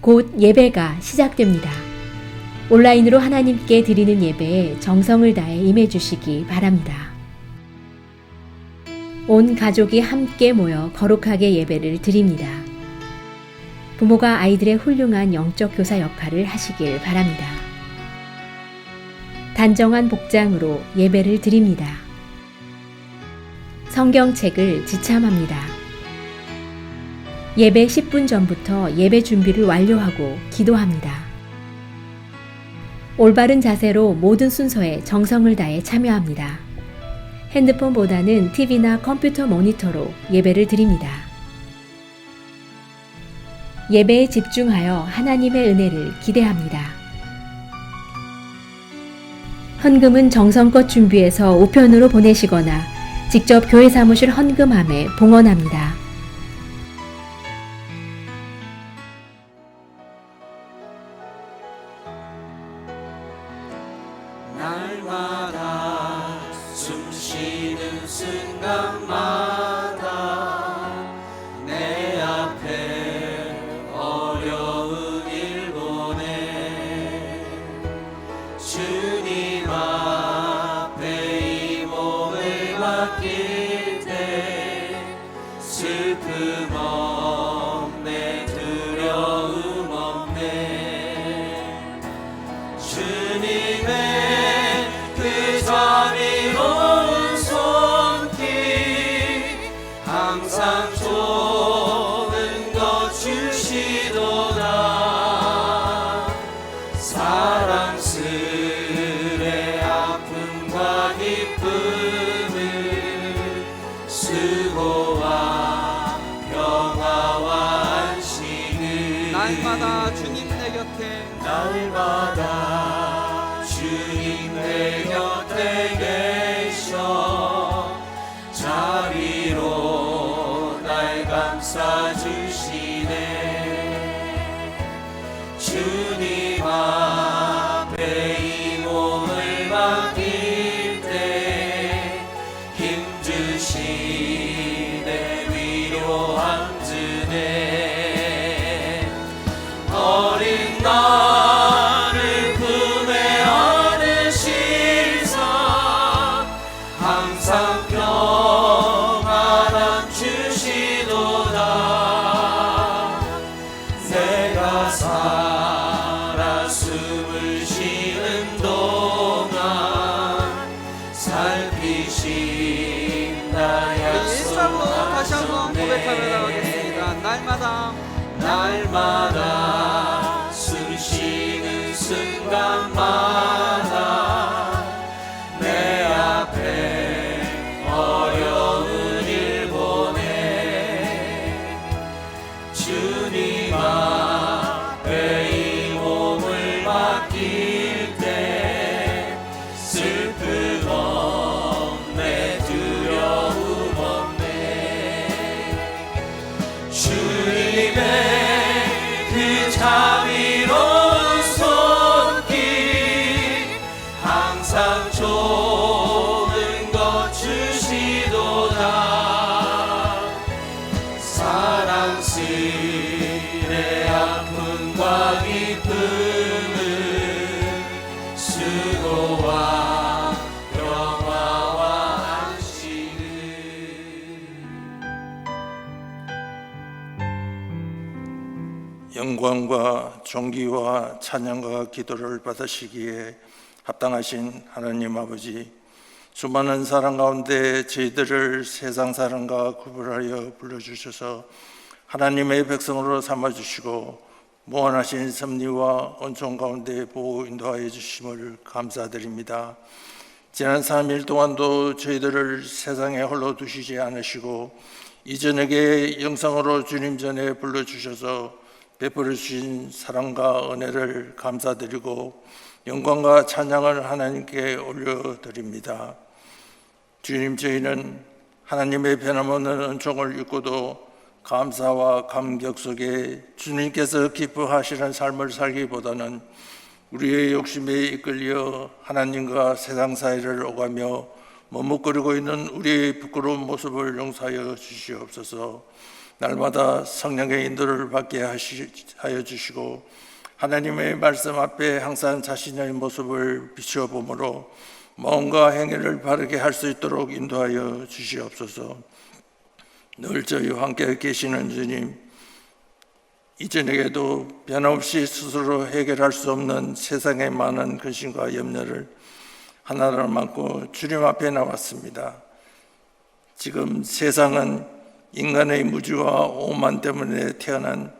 곧 예배가 시작됩니다. 온라인으로 하나님께 드리는 예배에 정성을 다해 임해주시기 바랍니다. 온 가족이 함께 모여 거룩하게 예배를 드립니다. 부모가 아이들의 훌륭한 영적 교사 역할을 하시길 바랍니다. 단정한 복장으로 예배를 드립니다. 성경책을 지참합니다. 예배 10분 전부터 예배 준비를 완료하고 기도합니다. 올바른 자세로 모든 순서에 정성을 다해 참여합니다. 핸드폰보다는 TV나 컴퓨터 모니터로 예배를 드립니다. 예배에 집중하여 하나님의 은혜를 기대합니다. 헌금은 정성껏 준비해서 우편으로 보내시거나 직접 교회 사무실 헌금함에 봉헌합니다. 날마다 숨쉬는 순간마다 내 앞에 어려운 일 보내 주님 앞에 이 몸을 맡길 때 슬픔 없네 두려움 없네 주님의 자비로운 손길 항상 좋은 것 주시도다 사랑스레 아픔과 기쁨을 수고와 평화와 안식을 날마다 주님 내 곁에 날마다 주님 내 곁에 계셔 자비로 날 감싸주시네 주님 앞에 이 몸을 맡길 때 힘주시네 위로함 주네 어린 나를 품에 안으시사 항상 평안함 주시도다 내가 살아 숨을 쉬는 동안 살피신 나 일상으로 다시 한번 고백하며 약속하네 나가겠습니다. 날마다 숨 쉬는 순간마다 내 앞에 어려운 일 보내 주님 앞에 이 몸을 맡길 때 슬픔 없네 두려움 없네 주님의 그 자비로운 손길 항상 좋은 것 주시도다 사랑스레 아픔과 기쁨을 수고와 평화와 안식을 영광과 존귀와 찬양과 기도를 받으시기에 합당하신 하나님 아버지, 수많은 사람 가운데 저희들을 세상 사람과 구분하여 불러주셔서 하나님의 백성으로 삼아주시고 무한하신 섭리와 은총 가운데 보호 인도하여 주심을 감사드립니다. 지난 3일 동안도 저희들을 세상에 홀로 두시지 않으시고 이 저녁에 영성으로 주님 전에 불러주셔서 베풀어 주신 사랑과 은혜를 감사드리고 영광과 찬양을 하나님께 올려드립니다. 주님, 저희는 하나님의 변함없는 은총을 잊고도 감사와 감격 속에 주님께서 기뻐하시는 삶을 살기보다는 우리의 욕심에 이끌려 하나님과 세상 사이를 오가며 머뭇거리고 있는 우리의 부끄러운 모습을 용서하여 주시옵소서. 날마다 성령의 인도를 받게 하여 주시고 하나님의 말씀 앞에 항상 자신의 모습을 비추어 보므로 마음과 행위를 바르게 할 수 있도록 인도하여 주시옵소서. 늘 저희와 함께 계시는 주님, 이전에도 변함없이 스스로 해결할 수 없는 세상의 많은 근심과 염려를 하나를 안고 주님 앞에 나왔습니다. 지금 세상은 인간의 무지와 오만 때문에 태어난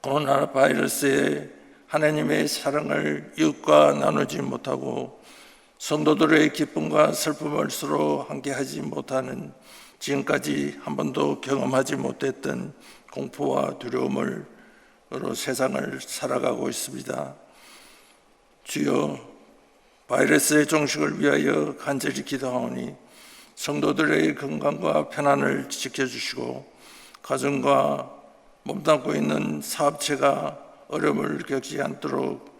코로나 바이러스에 하나님의 사랑을 이웃과 나누지 못하고 성도들의 기쁨과 슬픔을 서로 함께하지 못하는 지금까지 한 번도 경험하지 못했던 공포와 두려움으로 세상을 살아가고 있습니다. 주여, 바이러스의 종식을 위하여 간절히 기도하오니 성도들의 건강과 편안을 지켜주시고 가정과 몸담고 있는 사업체가 어려움을 겪지 않도록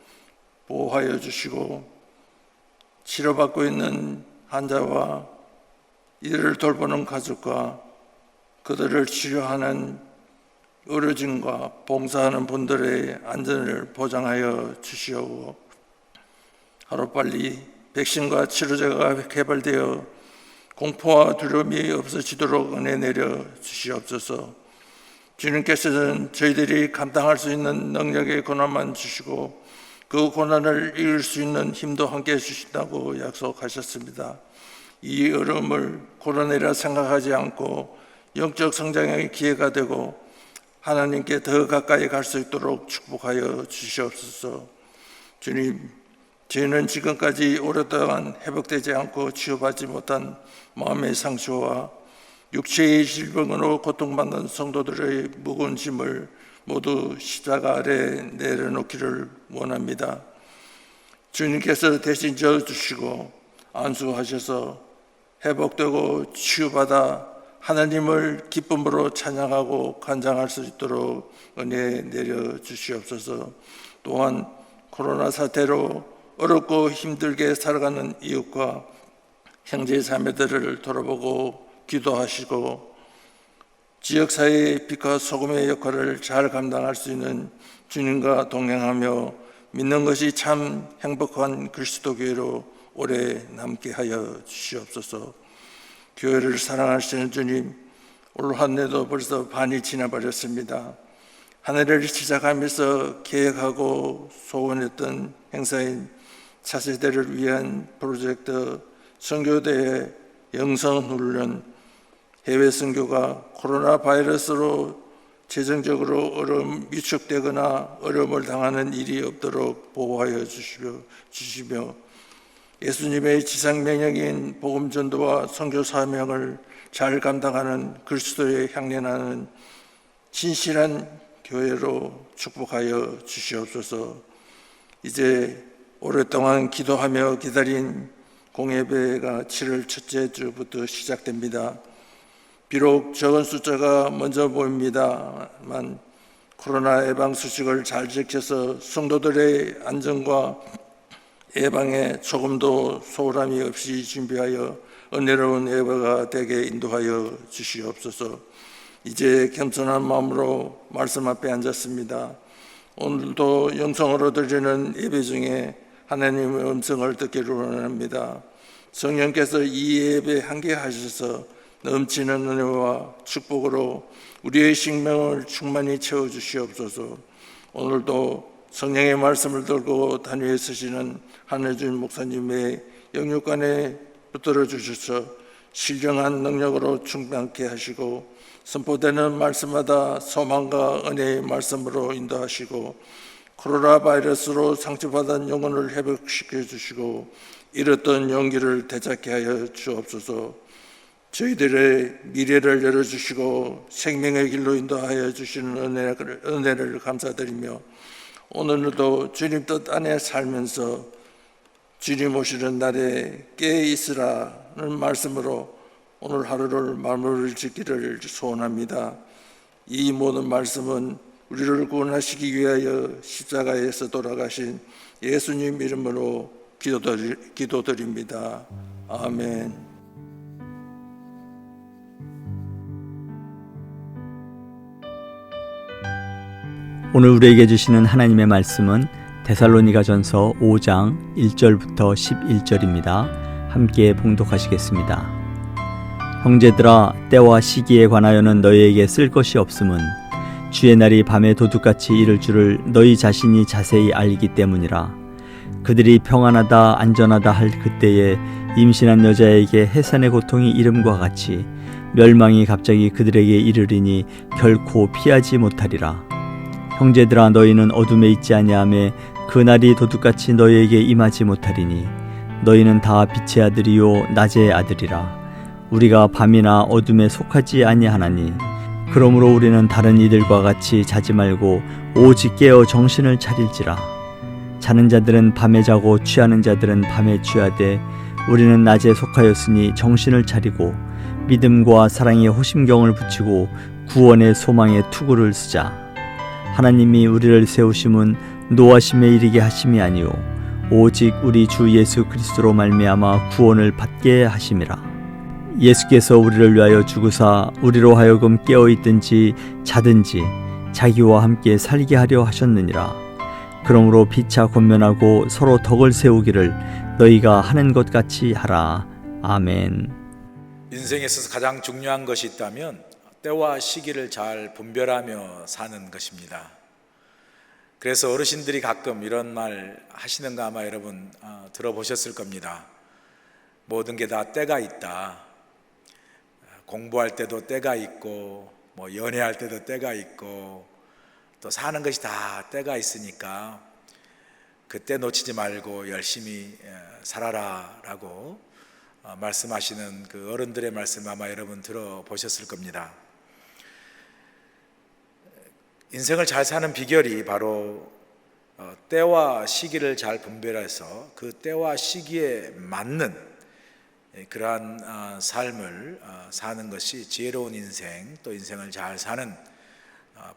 보호하여 주시고 치료받고 있는 환자와 이들을 돌보는 가족과 그들을 치료하는 의료진과 봉사하는 분들의 안전을 보장하여 주시옵고 하루빨리 백신과 치료제가 개발되어 공포와 두려움이 없어지도록 은혜 내려 주시옵소서. 주님께서는 저희들이 감당할 수 있는 능력의 고난만 주시고 그 고난을 이길 수 있는 힘도 함께 주신다고 약속하셨습니다. 이 어려움을 고난이라 생각하지 않고 영적 성장의 기회가 되고 하나님께 더 가까이 갈 수 있도록 축복하여 주시옵소서. 주님, 저희는 지금까지 오랫동안 회복되지 않고 치유받지 못한 마음의 상처와 육체의 질병으로 고통받는 성도들의 무거운 짐을 모두 십자가 아래 내려놓기를 원합니다. 주님께서 대신 져주시고 안수하셔서 회복되고 치유받아 하나님을 기쁨으로 찬양하고 간장할 수 있도록 은혜 내려 주시옵소서. 또한 코로나 사태로 어렵고 힘들게 살아가는 이웃과 형제 자매들을 돌아보고 기도하시고 지역사회의 빛과 소금의 역할을 잘 감당할 수 있는 주님과 동행하며 믿는 것이 참 행복한 그리스도 교회로 오래 남게 하여 주시옵소서. 교회를 사랑하시는 주님, 올 한 해도 벌써 반이 지나버렸습니다. 한 해를 시작하면서 계획하고 소원했던 행사인 차세대를 위한 프로젝트 선교대회 영성훈련, 해외 선교가 코로나 바이러스로 재정적으로 위축되거나 어려움을 당하는 일이 없도록 보호하여 주시며 예수님의 지상 명령인 복음 전도와 선교 사명을 잘 감당하는 그리스도의 향연하는 진실한 교회로 축복하여 주시옵소서. 이제 오랫동안 기도하며 기다린 공예배가 7월 첫째 주부터 시작됩니다. 비록 적은 숫자가 먼저 보입니다만 코로나 예방 수칙을 잘 지켜서 성도들의 안전과 예방에 조금도 소홀함이 없이 준비하여 은혜로운 예배가 되게 인도하여 주시옵소서. 이제 겸손한 마음으로 말씀 앞에 앉았습니다. 오늘도 영성으로 드리는 예배 중에 하나님의 음성을 듣기를 원합니다. 성령께서 이 예배에 함께하셔서 넘치는 은혜와 축복으로 우리의 생명을 충만히 채워주시옵소서. 오늘도 성령의 말씀을 들고 단위에 서시는 한혜준 목사님의 영육간에 붙들어 주셔서 신령한 능력으로 충만케 하시고 선포되는 말씀마다 소망과 은혜의 말씀으로 인도하시고 코로나 바이러스로 상처받은 영혼을 회복시켜 주시고 잃었던 용기를 되찾게 하여 주옵소서. 저희들의 미래를 열어주시고 생명의 길로 인도하여 주시는 은혜를 감사드리며 오늘도 주님 뜻 안에 살면서 주님 오시는 날에 깨어 있으라는 말씀으로 오늘 하루를 마무리 짓기를 소원합니다. 이 모든 말씀은 우리를 구원하시기 위하여 십자가에서 돌아가신 예수님 이름으로 기도드립니다. 아멘. 오늘 우리에게 주시는 하나님의 말씀은 데살로니가전서 5장 1절부터 11절입니다. 함께 봉독하시겠습니다. 형제들아, 때와 시기에 관하여는 너희에게 쓸 것이 없음은 주의 날이 밤에 도둑같이 이를 줄을 너희 자신이 자세히 알기 때문이라. 그들이 평안하다 안전하다 할 그때에 임신한 여자에게 해산의 고통이 이름과 같이 멸망이 갑자기 그들에게 이르리니 결코 피하지 못하리라. 형제들아, 너희는 어둠에 있지 아니하매 그 날이 도둑같이 너희에게 임하지 못하리니 너희는 다 빛의 아들이요 낮의 아들이라. 우리가 밤이나 어둠에 속하지 아니하나니 그러므로 우리는 다른 이들과 같이 자지 말고 오직 깨어 정신을 차릴지라. 자는 자들은 밤에 자고 취하는 자들은 밤에 취하되 우리는 낮에 속하였으니 정신을 차리고 믿음과 사랑에 호심경을 붙이고 구원의 소망에 투구를 쓰자. 하나님이 우리를 세우심은 노하심에 이르게 하심이 아니요 오직 우리 주 예수 그리스도로 말미암아 구원을 받게 하심이라. 예수께서 우리를 위하여 죽으사 우리로 하여금 깨어있든지 자든지 자기와 함께 살게 하려 하셨느니라. 그러므로 피차 권면하고 서로 덕을 세우기를 너희가 하는 것 같이 하라. 아멘. 인생에 있어서 가장 중요한 것이 있다면 때와 시기를 잘 분별하며 사는 것입니다. 그래서 어르신들이 가끔 이런 말 하시는 거 아마 여러분 들어보셨을 겁니다. 모든 게 다 때가 있다. 공부할 때도 때가 있고 뭐 연애할 때도 때가 있고 또 사는 것이 다 때가 있으니까 그때 놓치지 말고 열심히 살아라 라고 말씀하시는 그 어른들의 말씀 아마 여러분 들어보셨을 겁니다. 인생을 잘 사는 비결이 바로 때와 시기를 잘 분별해서 그 때와 시기에 맞는 그러한 삶을 사는 것이 지혜로운 인생, 또 인생을 잘 사는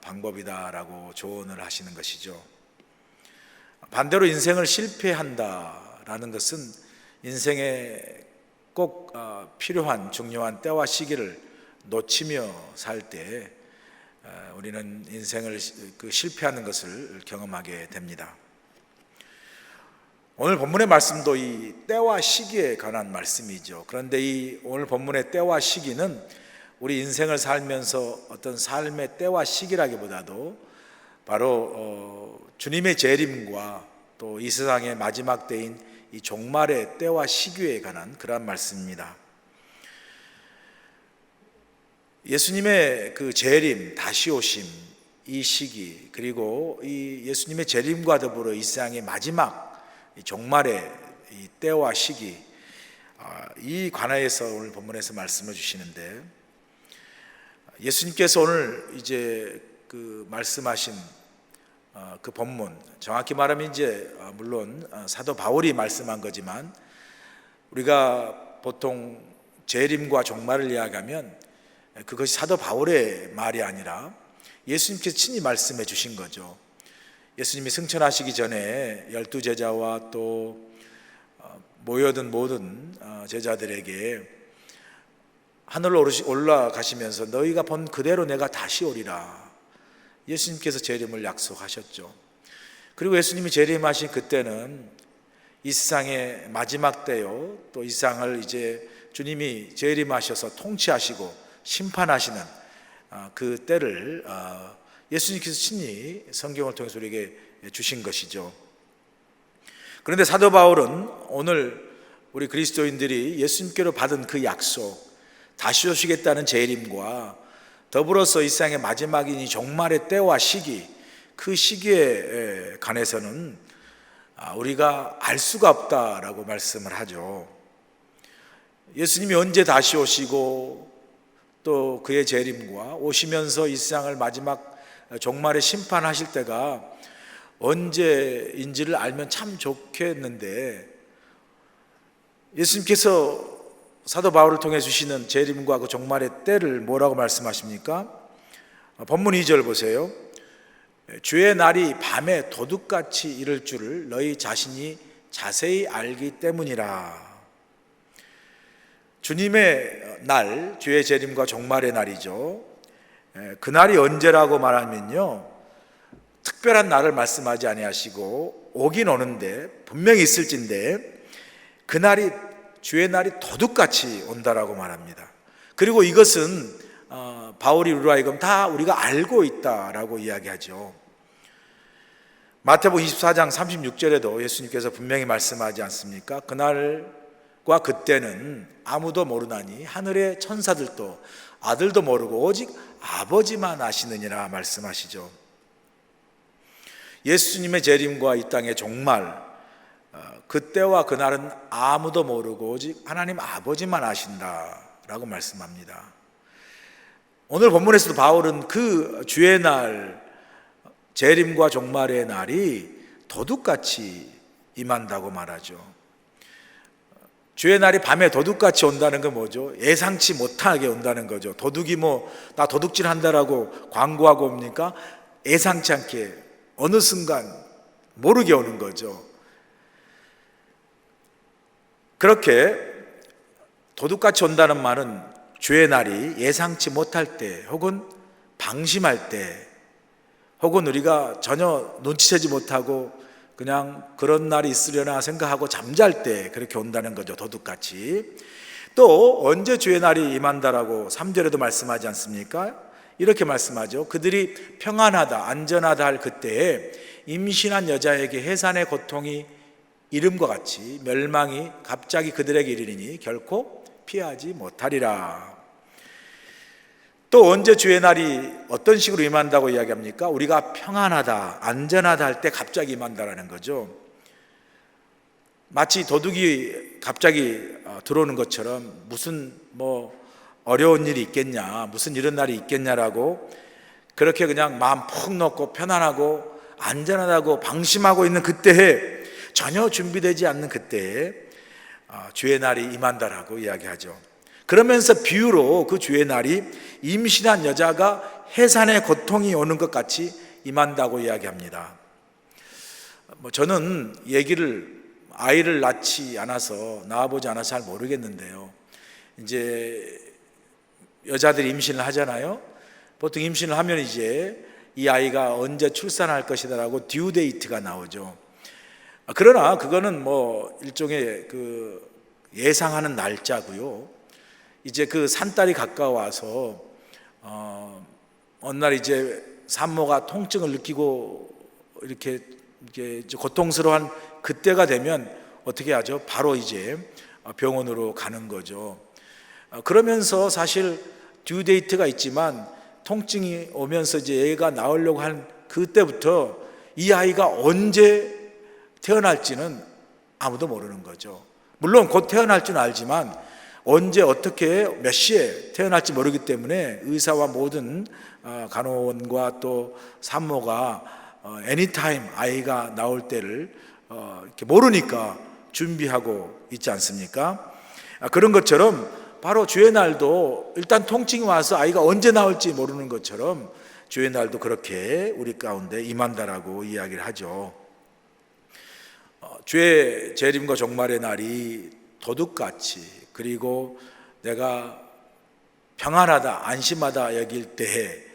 방법이다라고 조언을 하시는 것이죠. 반대로 인생을 실패한다라는 것은 인생에 꼭 필요한 중요한 때와 시기를 놓치며 살 때 우리는 인생을 실패하는 것을 경험하게 됩니다. 오늘 본문의 말씀도 이 때와 시기에 관한 말씀이죠. 그런데 이 오늘 본문의 때와 시기는 우리 인생을 살면서 어떤 삶의 때와 시기라기보다도 바로 주님의 재림과 또 이 세상의 마지막 때인 이 종말의 때와 시기에 관한 그러한 말씀입니다. 예수님의 그 재림, 다시 오심, 이 시기, 그리고 이 예수님의 재림과 더불어 이 세상의 마지막 이 종말의 이 때와 시기, 이 관하여서 오늘 본문에서 말씀해 주시는데, 예수님께서 오늘 이제 그 말씀하신 그 본문, 정확히 말하면 이제 물론 사도 바울이 말씀한 거지만 우리가 보통 재림과 종말을 이야기하면 그것이 사도 바울의 말이 아니라 예수님께서 친히 말씀해 주신 거죠. 예수님이 승천하시기 전에 12제자와 또 모여든 모든 제자들에게 하늘로 올라가시면서 너희가 본 그대로 내가 다시 오리라, 예수님께서 재림을 약속하셨죠. 그리고 예수님이 재림하신 그때는 이 세상의 마지막 때요, 또 이 세상을 이제 주님이 재림하셔서 통치하시고 심판하시는 그 때를 예수님께서 친히 성경을 통해서 우리에게 주신 것이죠. 그런데 사도 바울은 오늘 우리 그리스도인들이 예수님께로 받은 그 약속, 다시 오시겠다는 재림과 더불어서 이 세상의 마지막인 이 종말의 때와 시기, 그 시기에 관해서는 우리가 알 수가 없다라고 말씀을 하죠. 예수님이 언제 다시 오시고 또 그의 재림과 오시면서 이 세상을 마지막 종말에 심판하실 때가 언제인지를 알면 참 좋겠는데, 예수님께서 사도 바울을 통해 주시는 재림과 그 종말의 때를 뭐라고 말씀하십니까? 본문 2절 보세요. 주의 날이 밤에 도둑같이 이를 줄을 너희 자신이 자세히 알기 때문이라. 주님의 날, 주의 재림과 종말의 날이죠. 그 날이 언제라고 말하면요, 특별한 날을 말씀하지 아니하시고 오긴 오는데 분명히 있을진데 그날이 주의 날이 도둑같이 온다라고 말합니다. 그리고 이것은 바울이 우리로 하여금 다 우리가 알고 있다라고 이야기하죠. 마태복음 24장 36절에도 예수님께서 분명히 말씀하지 않습니까? 그날과 그때는 아무도 모르나니 하늘의 천사들도 아들도 모르고 오직 아버지만 아시느니라 말씀하시죠. 예수님의 재림과 이 땅의 종말, 그때와 그날은 아무도 모르고 오직 하나님 아버지만 아신다라고 말씀합니다. 오늘 본문에서도 바울은 그 주의 날, 재림과 종말의 날이 도둑같이 임한다고 말하죠. 주의 날이 밤에 도둑같이 온다는 건 뭐죠? 예상치 못하게 온다는 거죠. 도둑이 나 도둑질 한다라고 광고하고 옵니까? 예상치 않게 어느 순간 모르게 오는 거죠. 그렇게 도둑같이 온다는 말은 주의 날이 예상치 못할 때 혹은 방심할 때 혹은 우리가 전혀 눈치채지 못하고 그냥 그런 날이 있으려나 생각하고 잠잘 때 그렇게 온다는 거죠. 도둑같이. 또 언제 주의 날이 임한다라고 3절에도 말씀하지 않습니까? 이렇게 말씀하죠. 그들이 평안하다 안전하다 할 그때에 임신한 여자에게 해산의 고통이 이름과 같이 멸망이 갑자기 그들에게 이르리니 결코 피하지 못하리라. 또 언제 주의 날이 어떤 식으로 임한다고 이야기합니까? 우리가 평안하다 안전하다 할 때 갑자기 임한다라는 거죠. 마치 도둑이 갑자기 들어오는 것처럼 무슨 어려운 일이 있겠냐, 무슨 이런 날이 있겠냐라고 그렇게 그냥 마음 푹 놓고 편안하고 안전하다고 방심하고 있는 그때에 전혀 준비되지 않는 그때에 주의 날이 임한다라고 이야기하죠. 그러면서 비유로 그 주의 날이 임신한 여자가 해산의 고통이 오는 것 같이 임한다고 이야기합니다. 저는 아이를 낳아보지 않아서 잘 모르겠는데요. 이제 여자들이 임신을 하잖아요. 보통 임신을 하면 이제 이 아이가 언제 출산할 것이다라고 듀 데이트가 나오죠. 그러나 그거는 일종의 그 예상하는 날짜고요. 이제 그 산딸이 가까워서 어느 날 이제 산모가 통증을 느끼고 이렇게 고통스러운 그때가 되면 어떻게 하죠? 바로 이제 병원으로 가는 거죠. 그러면서 사실 듀 데이트가 있지만 통증이 오면서 이제 애가 나오려고 한 그때부터 이 아이가 언제 태어날지는 아무도 모르는 거죠. 물론 곧 태어날 줄 알지만 언제 어떻게 몇 시에 태어날지 모르기 때문에 의사와 모든 간호원과 또 산모가 애니타임 아이가 나올 때를 이렇게 모르니까 준비하고 있지 않습니까? 그런 것처럼 바로 주의 날도 일단 통증이 와서 아이가 언제 나올지 모르는 것처럼 주의 날도 그렇게 우리 가운데 임한다라고 이야기를 하죠. 주의 재림과 종말의 날이 도둑같이 그리고 내가 평안하다 안심하다 여길 때에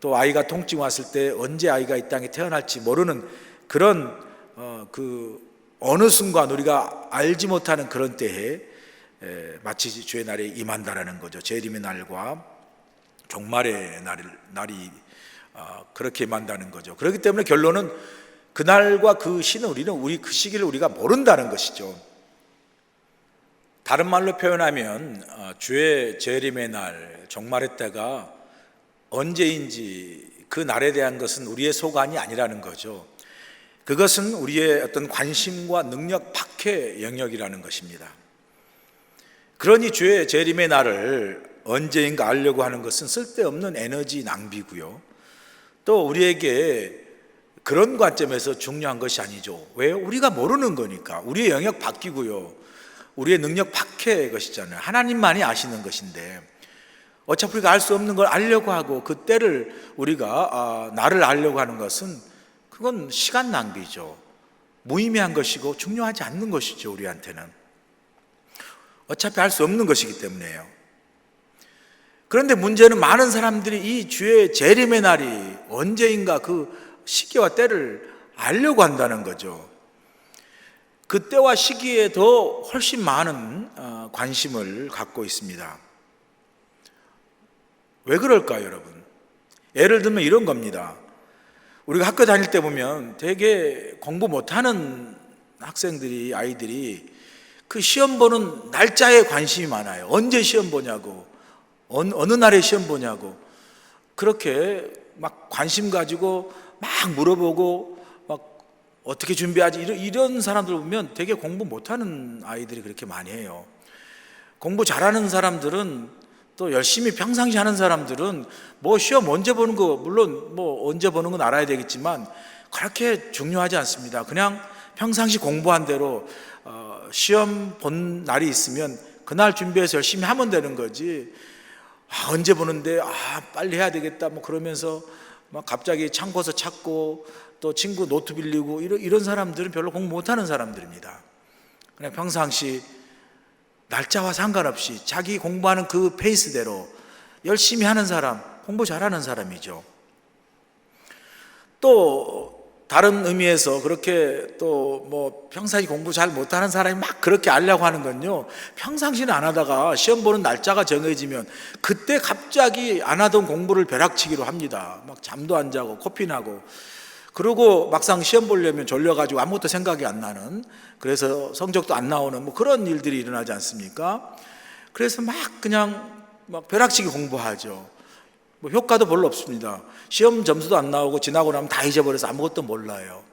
또 아이가 통증 왔을 때 언제 아이가 이 땅에 태어날지 모르는 그런 어느 순간 우리가 알지 못하는 그런 때에 마치 주의 날에 임한다라는 거죠. 재림의 날과 종말의 날이 그렇게 임한다는 거죠. 그렇기 때문에 결론은 그날과 그 시는 우리 그 시기를 우리가 모른다는 것이죠. 다른 말로 표현하면 주의 재림의 날, 종말의 때가 언제인지 그 날에 대한 것은 우리의 소관이 아니라는 거죠. 그것은 우리의 어떤 관심과 능력 밖의 영역이라는 것입니다. 그러니 주의 재림의 날을 언제인가 알려고 하는 것은 쓸데없는 에너지 낭비고요. 또 우리에게 그런 관점에서 중요한 것이 아니죠. 왜요? 우리가 모르는 거니까. 우리의 영역 밖이고요. 우리의 능력 밖의 것이잖아요. 하나님만이 아시는 것인데 어차피 우리가 알 수 없는 걸 알려고 하고 그 때를 우리가 나를 알려고 하는 것은 그건 시간 낭비죠. 무의미한 것이고 중요하지 않는 것이죠. 우리한테는 어차피 알 수 없는 것이기 때문에요. 그런데 문제는 많은 사람들이 이 주의 재림의 날이 언제인가 그 시기와 때를 알려고 한다는 거죠. 그 때와 시기에 더 훨씬 많은 관심을 갖고 있습니다. 왜 그럴까요, 여러분? 예를 들면 이런 겁니다. 우리가 학교 다닐 때 보면 되게 공부 못하는 학생들이, 아이들이 그 시험 보는 날짜에 관심이 많아요. 언제 시험 보냐고, 어느 날에 시험 보냐고, 그렇게 막 관심 가지고 막 물어보고 막 어떻게 준비하지, 이런 사람들 보면 되게 공부 못하는 아이들이 그렇게 많이 해요. 공부 잘하는 사람들은, 또 열심히 평상시 하는 사람들은 뭐 시험 언제 보는 거, 물론 뭐 언제 보는 건 알아야 되겠지만 그렇게 중요하지 않습니다. 그냥 평상시 공부한 대로 시험 본 날이 있으면 그날 준비해서 열심히 하면 되는 거지, 언제 보는데 빨리 해야 되겠다 뭐 그러면서 막 갑자기 창고서 찾고 또 친구 노트 빌리고 이런 사람들은 별로 공부 못하는 사람들입니다. 그냥 평상시 날짜와 상관없이 자기 공부하는 그 페이스대로 열심히 하는 사람, 공부 잘하는 사람이죠. 또 다른 의미에서 그렇게 또 뭐 평상시 공부 잘 못하는 사람이 막 그렇게 알려고 하는 건요, 평상시는 안 하다가 시험 보는 날짜가 정해지면 그때 갑자기 안 하던 공부를 벼락치기로 합니다. 막 잠도 안 자고 코피 나고, 그리고 막상 시험 보려면 졸려가지고 아무것도 생각이 안 나는, 그래서 성적도 안 나오는 뭐 그런 일들이 일어나지 않습니까? 그래서 막 그냥 막 벼락치기 공부하죠. 뭐 효과도 별로 없습니다. 시험 점수도 안 나오고 지나고 나면 다 잊어버려서 아무것도 몰라요.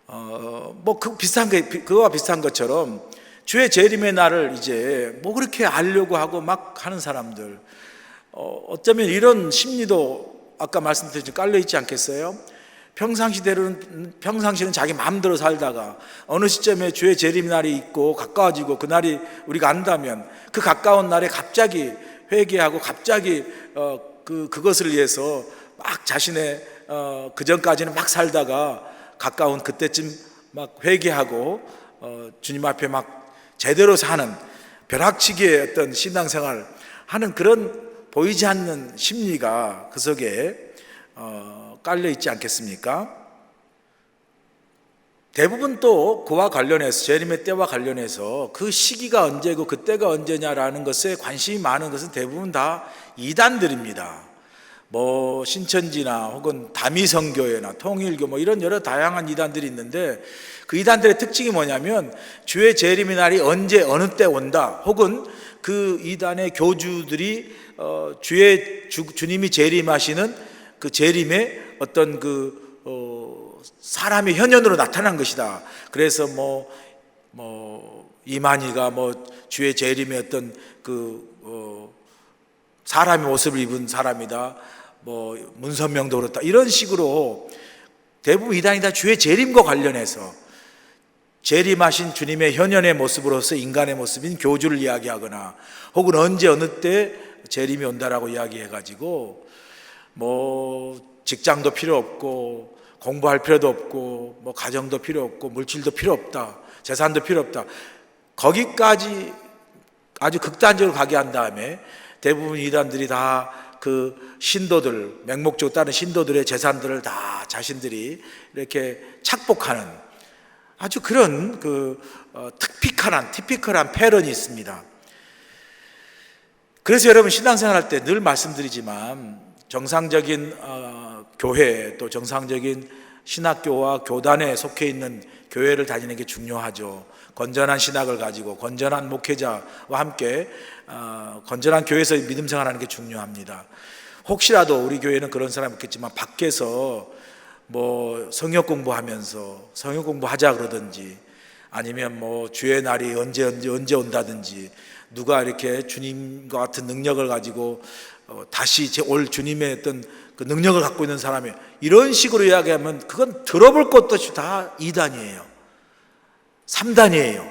그거와 비슷한 것처럼 주의 재림의 날을 이제 뭐 그렇게 알려고 하고 막 하는 사람들, 어쩌면 이런 심리도 아까 말씀드렸지만 깔려 있지 않겠어요? 평상시는 자기 마음대로 살다가 어느 시점에 주의 재림 날이 있고 가까워지고 그 날이 우리가 안다면 그 가까운 날에 갑자기 회개하고 갑자기 그것을 위해서 막 자신의 그 전까지는 막 살다가 가까운 그때쯤 막 회개하고 주님 앞에 막 제대로 사는 벼락치기의 어떤 신앙생활 하는 그런 보이지 않는 심리가 그 속에 깔려 있지 않겠습니까? 대부분 또 그와 관련해서, 재림의 때와 관련해서 그 시기가 언제고 그때가 언제냐라는 것에 관심이 많은 것은 대부분 다 이단들입니다. 뭐 신천지나 혹은 다미성교회나 통일교 뭐 이런 여러 다양한 이단들이 있는데, 그 이단들의 특징이 뭐냐면 주의 재림의 날이 언제 어느 때 온다, 혹은 그 이단의 교주들이 주님이 재림하시는 그 재림의 어떤 사람의 현현으로 나타난 것이다. 그래서 이만희가 주의 재림의 어떤 사람의 모습을 입은 사람이다. 문선명도 그렇다. 이런 식으로 대부분 이단이 다 주의 재림과 관련해서 재림하신 주님의 현현의 모습으로서 인간의 모습인 교주를 이야기하거나, 혹은 언제 어느 때 재림이 온다라고 이야기해가지고 직장도 필요 없고 공부할 필요도 없고 가정도 필요 없고 물질도 필요 없다, 재산도 필요 없다, 거기까지 아주 극단적으로 가게 한 다음에 대부분 이단들이 다 그 신도들, 맹목적으로 따른 신도들의 재산들을 다 자신들이 이렇게 착복하는 아주 그런 티피컬한 패런이 있습니다. 그래서 여러분, 신앙생활 할 때 늘 말씀드리지만 정상적인 교회, 또 정상적인 신학교와 교단에 속해 있는 교회를 다니는 게 중요하죠. 건전한 신학을 가지고 건전한 목회자와 함께 건전한 교회에서 믿음 생활하는 게 중요합니다. 혹시라도 우리 교회는 그런 사람이 있겠지만 밖에서 성역 공부하면서 성역 공부하자 그러든지, 아니면 주의 날이 언제 온다든지, 누가 이렇게 주님과 같은 능력을 가지고 다시 올 주님의 어떤 그 능력을 갖고 있는 사람이 이런 식으로 이야기하면 그건 들어볼 것도 없이 다 2단이에요. 3단이에요.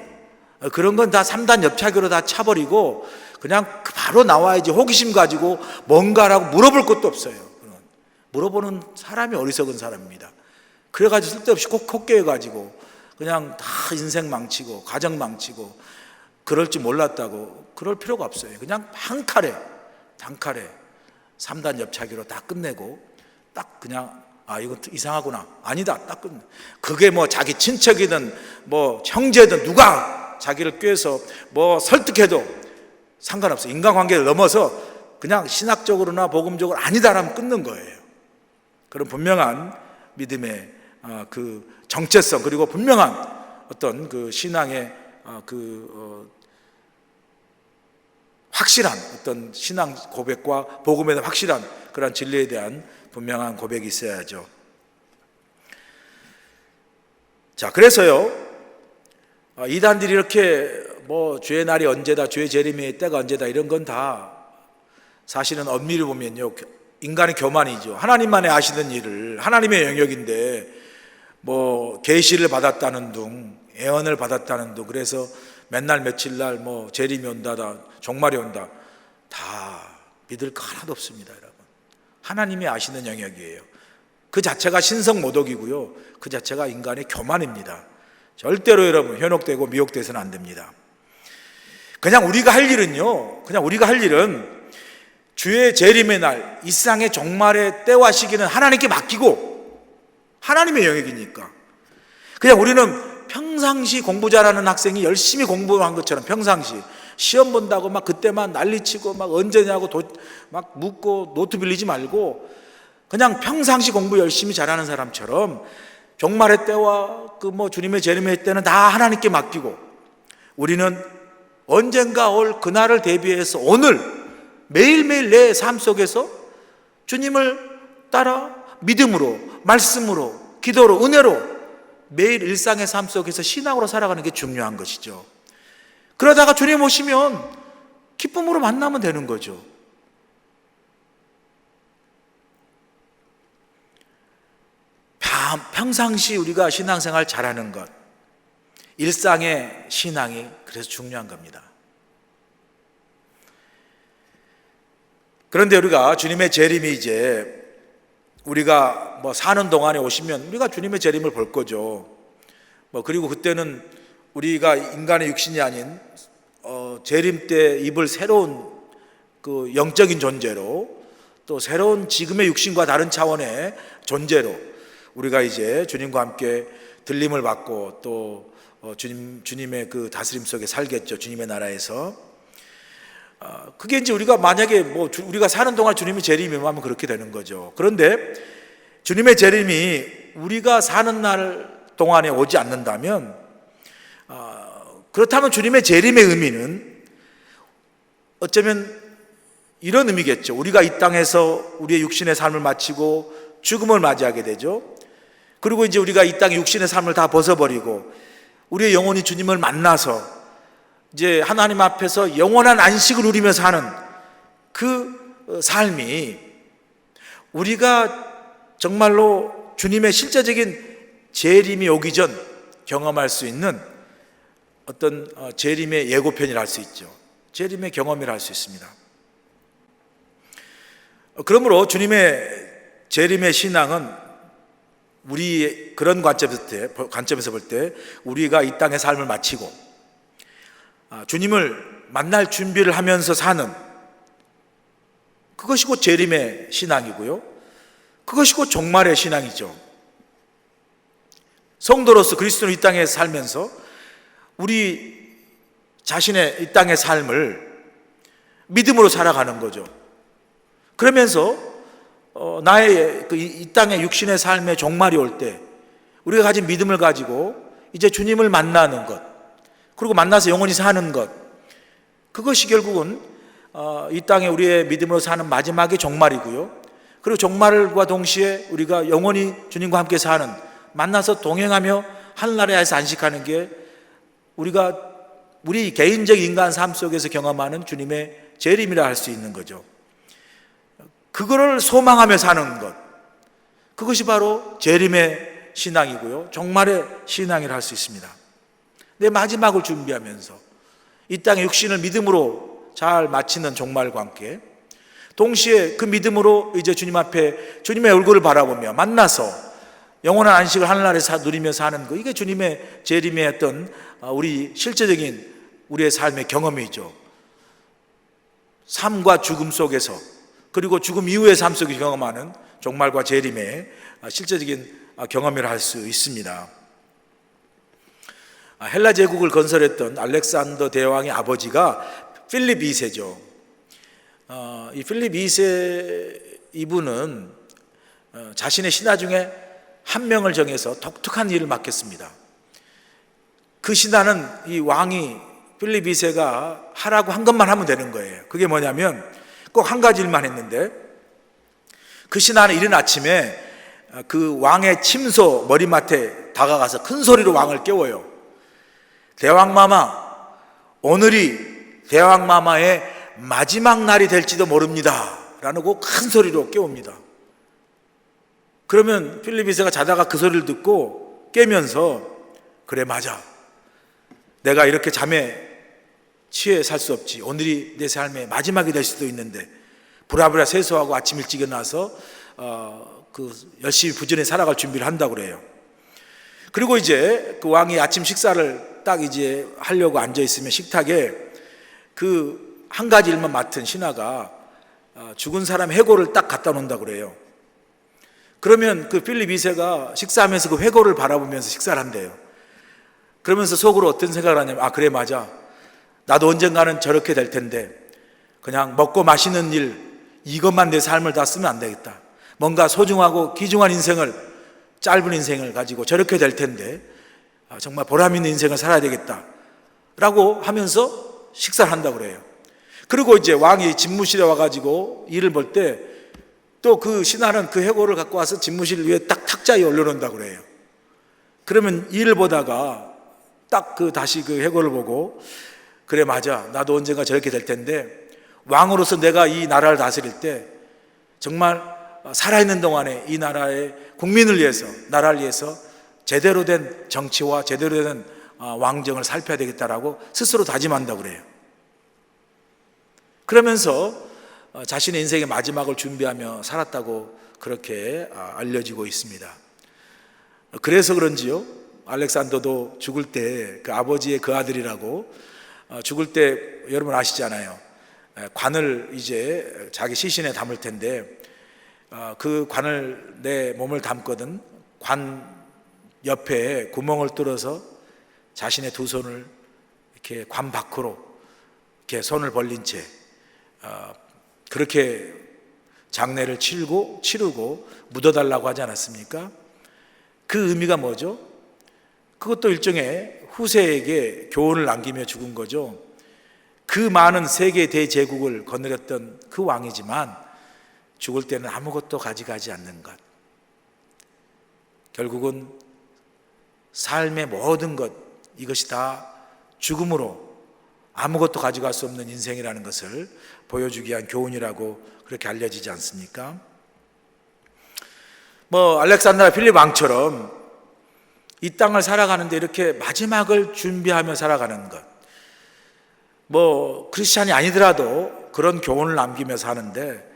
그런 건 다 3단 옆차기로 다 차버리고 그냥 바로 나와야지, 호기심 가지고 뭔가라고 물어볼 것도 없어요. 물어보는 사람이 어리석은 사람입니다. 그래가지고 쓸데없이 콧깨여가지고 그냥 다 인생 망치고 가정 망치고 그럴 줄 몰랐다고 그럴 필요가 없어요. 그냥 단칼에 3단 옆차기로 다 끝내고 딱 그냥 아, 이거 이상하구나. 아니다. 딱 끝. 그게 뭐 자기 친척이든 뭐 형제든 누가 자기를 꾀해서 뭐 설득해도 상관없어. 인간관계를 넘어서 그냥 신학적으로나 복음적으로 아니다라면 끊는 거예요. 그런 분명한 믿음의 그 정체성, 그리고 분명한 어떤 그 신앙의 확실한 어떤 신앙 고백과 복음에 대한 확실한 그런 진리에 대한 분명한 고백이 있어야죠. 자, 그래서요, 이단들이 이렇게 뭐 주의 날이 언제다, 주의 재림의 때가 언제다, 이런 건 다 사실은 엄밀히 보면요, 인간의 교만이죠. 하나님만이 아시는 일을, 하나님의 영역인데 뭐 계시를 받았다는 둥, 예언을 받았다는 둥, 그래서 맨날 며칠 날 뭐 재림이 온다, 종말이 온다, 다 믿을 거 하나도 없습니다, 여러분. 하나님이 아시는 영역이에요. 그 자체가 신성모독이고요, 그 자체가 인간의 교만입니다. 절대로 여러분 현혹되고 미혹돼서는 안 됩니다. 그냥 우리가 할 일은 주의 재림의 날, 이 세상의 종말의 때와 시기는 하나님께 맡기고, 하나님의 영역이니까 그냥 우리는 평상시 공부 잘하는 학생이 열심히 공부한 것처럼 평상시 시험 본다고 막 그때만 난리치고 막 언제냐고 막 묻고 노트 빌리지 말고, 그냥 평상시 공부 열심히 잘하는 사람처럼 종말의 때와 그 뭐 주님의 재림의 때는 다 하나님께 맡기고, 우리는 언젠가 올 그날을 대비해서 오늘 매일매일 내 삶 속에서 주님을 따라 믿음으로, 말씀으로, 기도로, 은혜로 매일 일상의 삶 속에서 신앙으로 살아가는 게 중요한 것이죠. 그러다가 주님 오시면 기쁨으로 만나면 되는 거죠. 평상시 우리가 신앙생활 잘하는 것, 일상의 신앙이 그래서 중요한 겁니다. 그런데 우리가 주님의 재림이 이제 우리가 뭐 사는 동안에 오시면 우리가 주님의 재림을 볼 거죠. 뭐 그리고 그때는 우리가 인간의 육신이 아닌 재림 때 입을 새로운 그 영적인 존재로, 또 새로운 지금의 육신과 다른 차원의 존재로 우리가 이제 주님과 함께 들림을 받고 또 주님의 그 다스림 속에 살겠죠. 주님의 나라에서. 그게 이제 우리가 만약에 뭐 우리가 사는 동안 주님의 재림이 임하면 그렇게 되는 거죠. 그런데 주님의 재림이 우리가 사는 날 동안에 오지 않는다면, 그렇다면 주님의 재림의 의미는 어쩌면 이런 의미겠죠. 우리가 이 땅에서 우리의 육신의 삶을 마치고 죽음을 맞이하게 되죠. 그리고 이제 우리가 이 땅의 육신의 삶을 다 벗어버리고 우리의 영혼이 주님을 만나서 이제 하나님 앞에서 영원한 안식을 누리며 사는 그 삶이, 우리가 정말로 주님의 실제적인 재림이 오기 전 경험할 수 있는 어떤 재림의 예고편이라 할 수 있죠. 재림의 경험이라 할 수 있습니다. 그러므로 주님의 재림의 신앙은 우리 그런 관점에서 볼 때 우리가 이 땅의 삶을 마치고 주님을 만날 준비를 하면서 사는, 그것이 곧 재림의 신앙이고요, 그것이 곧 종말의 신앙이죠. 성도로서 그리스도는 이 땅에 살면서 우리 자신의 이 땅의 삶을 믿음으로 살아가는 거죠. 그러면서 나의 이 땅의 육신의 삶의 종말이 올 때 우리가 가진 믿음을 가지고 이제 주님을 만나는 것, 그리고 만나서 영원히 사는 것, 그것이 결국은 이 땅에 우리의 믿음으로 사는 마지막의 종말이고요, 그리고 종말과 동시에 우리가 영원히 주님과 함께 사는, 만나서 동행하며 하늘나라에서 안식하는 게 우리 개인적 인간 삶 속에서 경험하는 주님의 재림이라 할 수 있는 거죠. 그거를 소망하며 사는 것, 그것이 바로 재림의 신앙이고요, 종말의 신앙이라 할 수 있습니다. 내 마지막을 준비하면서 이 땅의 육신을 믿음으로 잘 마치는 종말과 함께 동시에 그 믿음으로 이제 주님 앞에 주님의 얼굴을 바라보며 만나서 영원한 안식을 하늘나라에서 누리며 사는 거, 이게 주님의 재림의 어떤 우리 실제적인 우리의 삶의 경험이죠. 삶과 죽음 속에서, 그리고 죽음 이후의 삶 속에 경험하는 종말과 재림의 실제적인 경험이라 할 수 있습니다. 헬라 제국을 건설했던 알렉산더 대왕의 아버지가 필립 2세죠. 이 필립 2세 이분은 자신의 신하 중에 한 명을 정해서 독특한 일을 맡겼습니다. 그 신하는 이 왕이 필립 2세가 하라고 한 것만 하면 되는 거예요. 그게 뭐냐면 꼭 한 가지 일만 했는데, 그 신하는 이른 아침에 그 왕의 침소 머리맡에 다가가서 큰 소리로 왕을 깨워요. 대왕마마, 오늘이 대왕마마의 마지막 날이 될지도 모릅니다 라고 큰 소리로 깨웁니다. 그러면 필립 2세가 자다가 그 소리를 듣고 깨면서, 그래 맞아, 내가 이렇게 잠에 취해 살 수 없지, 오늘이 내 삶의 마지막이 될 수도 있는데 부랴부랴 세수하고 아침 일찍 일어나서 열심히 부지런히 살아갈 준비를 한다고 그래요. 그리고 이제 그 왕이 아침 식사를 딱 이제 하려고 앉아 있으면 식탁에 그 한 가지 일만 맡은 신하가 죽은 사람 회고를 딱 갖다 놓는다고 그래요. 그러면 그 필립 2세가 식사하면서 그 회고를 바라보면서 식사를 한대요. 그러면서 속으로 어떤 생각을 하냐면, 그래 맞아, 나도 언젠가는 저렇게 될 텐데 그냥 먹고 마시는 일, 이것만 내 삶을 다 쓰면 안 되겠다. 뭔가 소중하고 귀중한 인생을, 짧은 인생을 가지고 저렇게 될 텐데 정말 보람 있는 인생을 살아야 되겠다 라고 하면서 식사를 한다고 그래요. 그리고 이제 왕이 집무실에 와가지고 일을 볼 때 또 그 신하는 그 회고를 갖고 와서 집무실 위에 딱 탁자에 올려놓는다고 그래요. 그러면 일을 보다가 딱 다시 그 회고를 보고, 그래 맞아, 나도 언젠가 저렇게 될 텐데 왕으로서 내가 이 나라를 다스릴 때 정말 살아있는 동안에 이 나라의 국민을 위해서, 나라를 위해서 제대로 된 정치와 제대로 된 왕정을 살펴야 되겠다라고 스스로 다짐한다고 그래요. 그러면서 자신의 인생의 마지막을 준비하며 살았다고 그렇게 알려지고 있습니다. 그래서 그런지요, 알렉산더도 죽을 때 그 아버지의 그 아들이라고, 죽을 때 여러분 아시잖아요. 관을 이제 자기 시신에 담을 텐데 그 관을 내 몸을 담거든 관 옆에 구멍을 뚫어서 자신의 두 손을 이렇게 관 밖으로 이렇게 손을 벌린 채 그렇게 장례를 치르고 묻어달라고 하지 않았습니까? 그 의미가 뭐죠? 그것도 일종의 후세에게 교훈을 남기며 죽은 거죠. 그 많은 세계 대제국을 거느렸던 그 왕이지만 죽을 때는 아무것도 가져가지 않는 것, 결국은 삶의 모든 것, 이것이 다 죽음으로 아무것도 가져갈 수 없는 인생이라는 것을 보여주기 위한 교훈이라고 그렇게 알려지지 않습니까? 알렉산더 필립 왕처럼 이 땅을 살아가는데 이렇게 마지막을 준비하며 살아가는 것, 크리스찬이 아니더라도 그런 교훈을 남기며 사는데,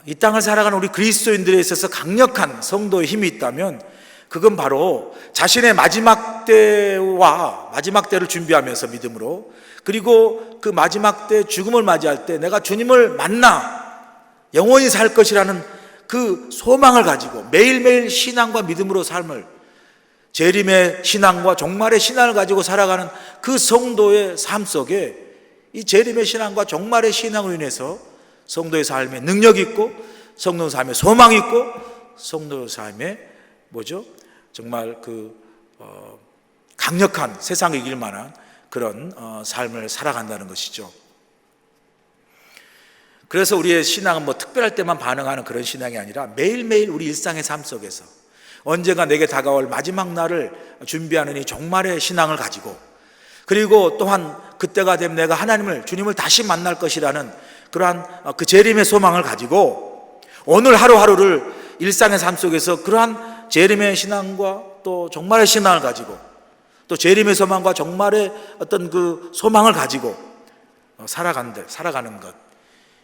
이 땅을 살아가는 우리 그리스도인들에 있어서 강력한 성도의 힘이 있다면 그건 바로 자신의 마지막 때와 마지막 때를 준비하면서 믿음으로, 그리고 그 마지막 때 죽음을 맞이할 때 내가 주님을 만나 영원히 살 것이라는 그 소망을 가지고 매일매일 신앙과 믿음으로 삶을, 재림의 신앙과 종말의 신앙을 가지고 살아가는 그 성도의 삶 속에 이 재림의 신앙과 종말의 신앙으로 인해서 성도의 삶에 능력이 있고, 성도의 삶에 소망이 있고, 성도의 삶에 정말 강력한, 세상에 이길 만한 그런 삶을 살아간다는 것이죠. 그래서 우리의 신앙은 특별할 때만 반응하는 그런 신앙이 아니라 매일매일 우리 일상의 삶 속에서 언젠가 내게 다가올 마지막 날을 준비하는 이 종말의 신앙을 가지고, 그리고 또한 그때가 되면 내가 주님을 다시 만날 것이라는 그러한 그 재림의 소망을 가지고 오늘 하루하루를 일상의 삶 속에서 그러한 재림의 신앙과 또 종말의 신앙을 가지고, 또 재림의 소망과 종말의 어떤 그 소망을 가지고 살아가는 것,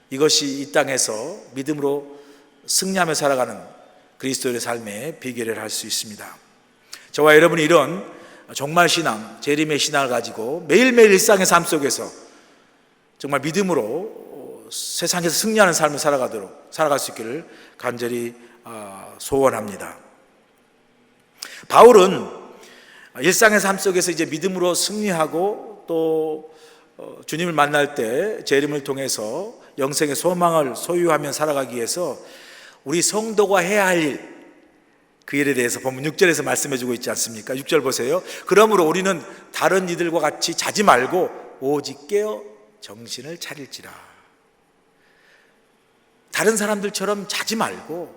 이것이 이 땅에서 믿음으로 승리하며 살아가는 그리스도의 삶의 비결을 할 수 있습니다. 저와 여러분이 이런 종말 신앙, 재림의 신앙을 가지고 매일매일 일상의 삶 속에서 정말 믿음으로 세상에서 승리하는 삶을 살아갈 수 있기를 간절히 소원합니다. 바울은 일상의 삶 속에서 이제 믿음으로 승리하고 또 주님을 만날 때 재림을 통해서 영생의 소망을 소유하며 살아가기 위해서 우리 성도가 해야 할 일, 그 일에 대해서 본문 6절에서 말씀해 주고 있지 않습니까? 6절 보세요. 그러므로 우리는 다른 이들과 같이 자지 말고 오직 깨어 정신을 차릴지라. 다른 사람들처럼 자지 말고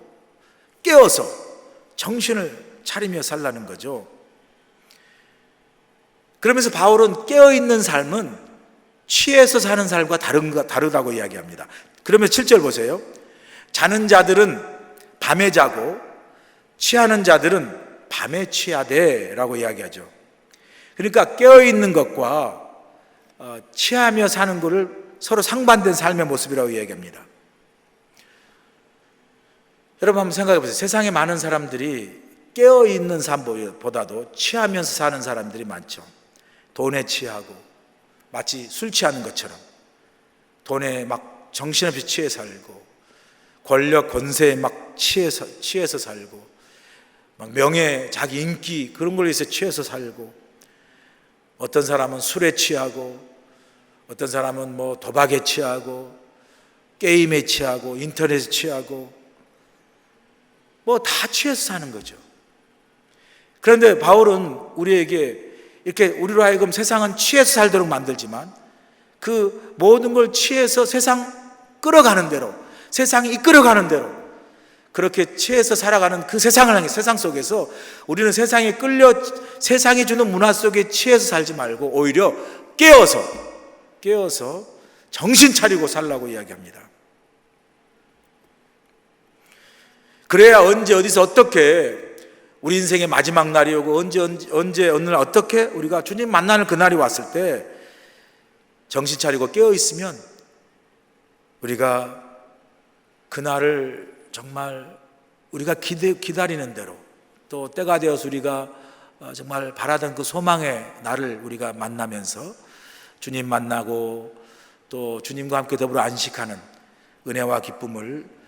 깨어서 정신을 차리며 살라는 거죠. 그러면서 바울은 깨어있는 삶은 취해서 사는 삶과 다르다고 이야기합니다. 그러면 7절 보세요. 자는 자들은 밤에 자고 취하는 자들은 밤에 취하되 라고 이야기하죠. 그러니까 깨어있는 것과 취하며 사는 것을 서로 상반된 삶의 모습이라고 이야기합니다. 여러분 한번 생각해 보세요. 세상에 많은 사람들이 깨어있는 삶보다도 취하면서 사는 사람들이 많죠. 돈에 취하고 마치 술 취하는 것처럼 돈에 막 정신없이 취해 살고 권력 권세에 막 취해서 살고 막 명예 자기 인기 그런 걸로 해서 취해서 살고 어떤 사람은 술에 취하고 어떤 사람은 뭐 도박에 취하고 게임에 취하고 인터넷에 취하고 뭐 다 취해서 사는 거죠. 그런데 바울은 우리에게 이렇게 우리로 하여금 세상은 취해서 살도록 만들지만 그 모든 걸 취해서 세상 끌어가는 대로 세상이 이끌어가는 대로 그렇게 취해서 살아가는 그 세상을 향해 세상 속에서 우리는 세상에 끌려 세상이 주는 문화 속에 취해서 살지 말고 오히려 깨어서 정신 차리고 살라고 이야기합니다. 그래야 언제 어디서 어떻게 우리 인생의 마지막 날이 오고 언제 어느 날 어떻게 우리가 주님 만나는 그날이 왔을 때 정신 차리고 깨어 있으면 우리가 그날을 정말 우리가 기다리는 대로 또 때가 되어서 우리가 정말 바라던 그 소망의 날을 우리가 만나면서 주님 만나고 또 주님과 함께 더불어 안식하는 은혜와 기쁨을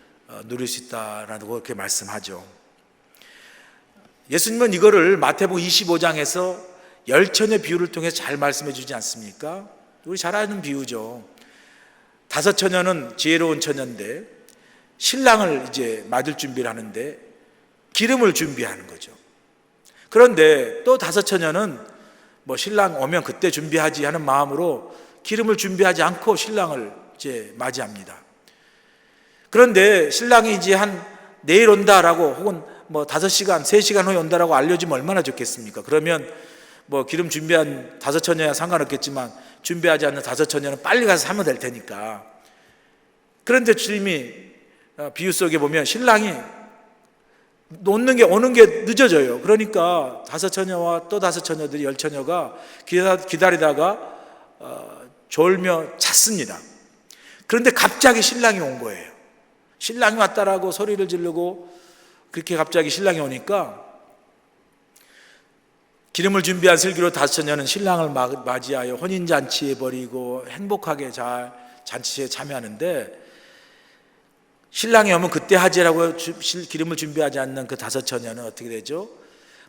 누릴 수 있다라고 그렇게 말씀하죠. 예수님은 이거를 마태복음 25장에서 열처녀 비유를 통해서 잘 말씀해 주지 않습니까? 우리 잘 아는 비유죠. 5 처녀는 지혜로운 처녀인데 신랑을 이제 맞을 준비를 하는데 기름을 준비하는 거죠. 그런데 또 5 처녀는 뭐 신랑 오면 그때 준비하지 하는 마음으로 기름을 준비하지 않고 신랑을 이제 맞이합니다. 그런데 신랑이 이제 한 내일 온다라고 혹은 뭐 5시간, 3시간 후에 온다라고 알려주면 얼마나 좋겠습니까? 그러면 뭐 기름 준비한 5 처녀야 상관없겠지만 준비하지 않는 5 처녀는 빨리 가서 사면 될 테니까. 그런데 주님이 비유 속에 보면 신랑이 오는 게 늦어져요. 그러니까 5 처녀와 또 5 처녀들이 10 처녀가 기다리다가 졸며 잤습니다. 그런데 갑자기 신랑이 온 거예요. 신랑이 왔다라고 소리를 지르고 그렇게 갑자기 신랑이 오니까 기름을 준비한 슬기로 5 처녀는 신랑을 맞이하여 혼인잔치에 버리고 행복하게 잘 잔치에 참여하는데 신랑이 오면 그때 하지라고 기름을 준비하지 않는 그 5 처녀는 어떻게 되죠?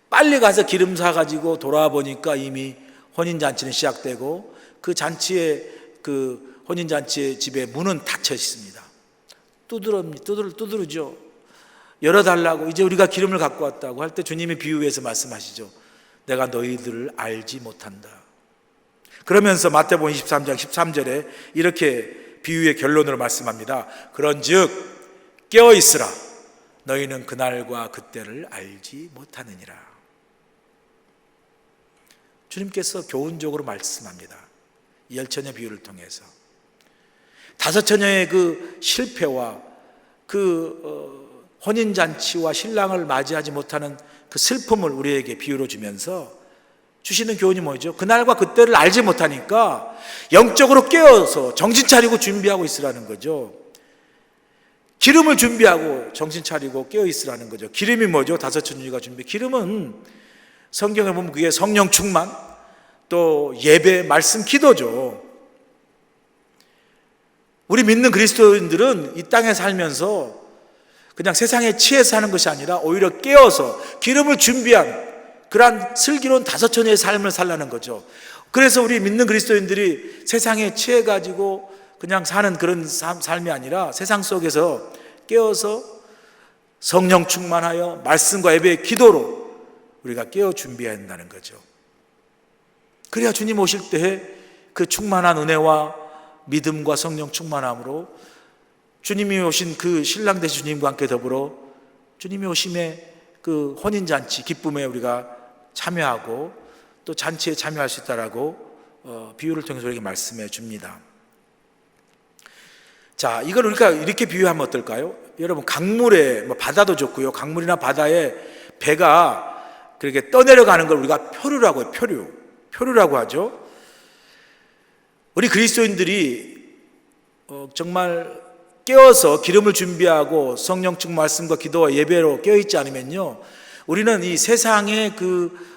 빨리 가서 기름 사가지고 돌아와 보니까 이미 혼인잔치는 시작되고 그 혼인잔치의 집에 문은 닫혀 있습니다. 두드르죠. 열어달라고 이제 우리가 기름을 갖고 왔다고 할 때 주님이 비유해서 말씀하시죠. 내가 너희들을 알지 못한다. 그러면서 마태복음 23장 13절에 이렇게 비유의 결론으로 말씀합니다. 그런즉 깨어있으라. 너희는 그날과 그때를 알지 못하느니라. 주님께서 교훈적으로 말씀합니다. 이 10처녀 비유를 통해서 5 처녀의 그 실패와 그 혼인잔치와 신랑을 맞이하지 못하는 그 슬픔을 우리에게 비유로 주면서 주시는 교훈이 뭐죠? 그날과 그때를 알지 못하니까 영적으로 깨어서 정신 차리고 준비하고 있으라는 거죠. 기름을 준비하고 정신 차리고 깨어 있으라는 거죠. 기름이 뭐죠? 5 처녀가 기름은 성경에 보면 그게 성령 충만 또 예배, 말씀, 기도죠. 우리 믿는 그리스도인들은 이 땅에 살면서 그냥 세상에 취해서 하는 것이 아니라 오히려 깨어서 기름을 준비한 그러한 슬기로운 다섯처녀의 삶을 살라는 거죠. 그래서 우리 믿는 그리스도인들이 세상에 취해가지고 그냥 사는 그런 삶이 아니라 세상 속에서 깨어서 성령 충만하여 말씀과 예배의 기도로 우리가 깨어 준비해야 한다는 거죠. 그래야 주님 오실 때에 그 충만한 은혜와 믿음과 성령 충만함으로 주님이 오신 그 신랑 되신 주님과 함께 더불어 주님이 오심에 그 혼인잔치 기쁨에 우리가 참여하고 또 잔치에 참여할 수 있다라고 비유를 통해서 우리에게 말씀해 줍니다. 자, 이걸 우리가 이렇게 비유하면 어떨까요? 여러분, 강물에 뭐 바다도 좋고요, 강물이나 바다에 배가 그렇게 떠내려가는 걸 우리가 표류라고 해요. 표류라고 하죠. 우리 그리스도인들이 정말 깨어서 기름을 준비하고 성령 충만 말씀과 기도와 예배로 깨어있지 않으면요, 우리는 이 세상의 그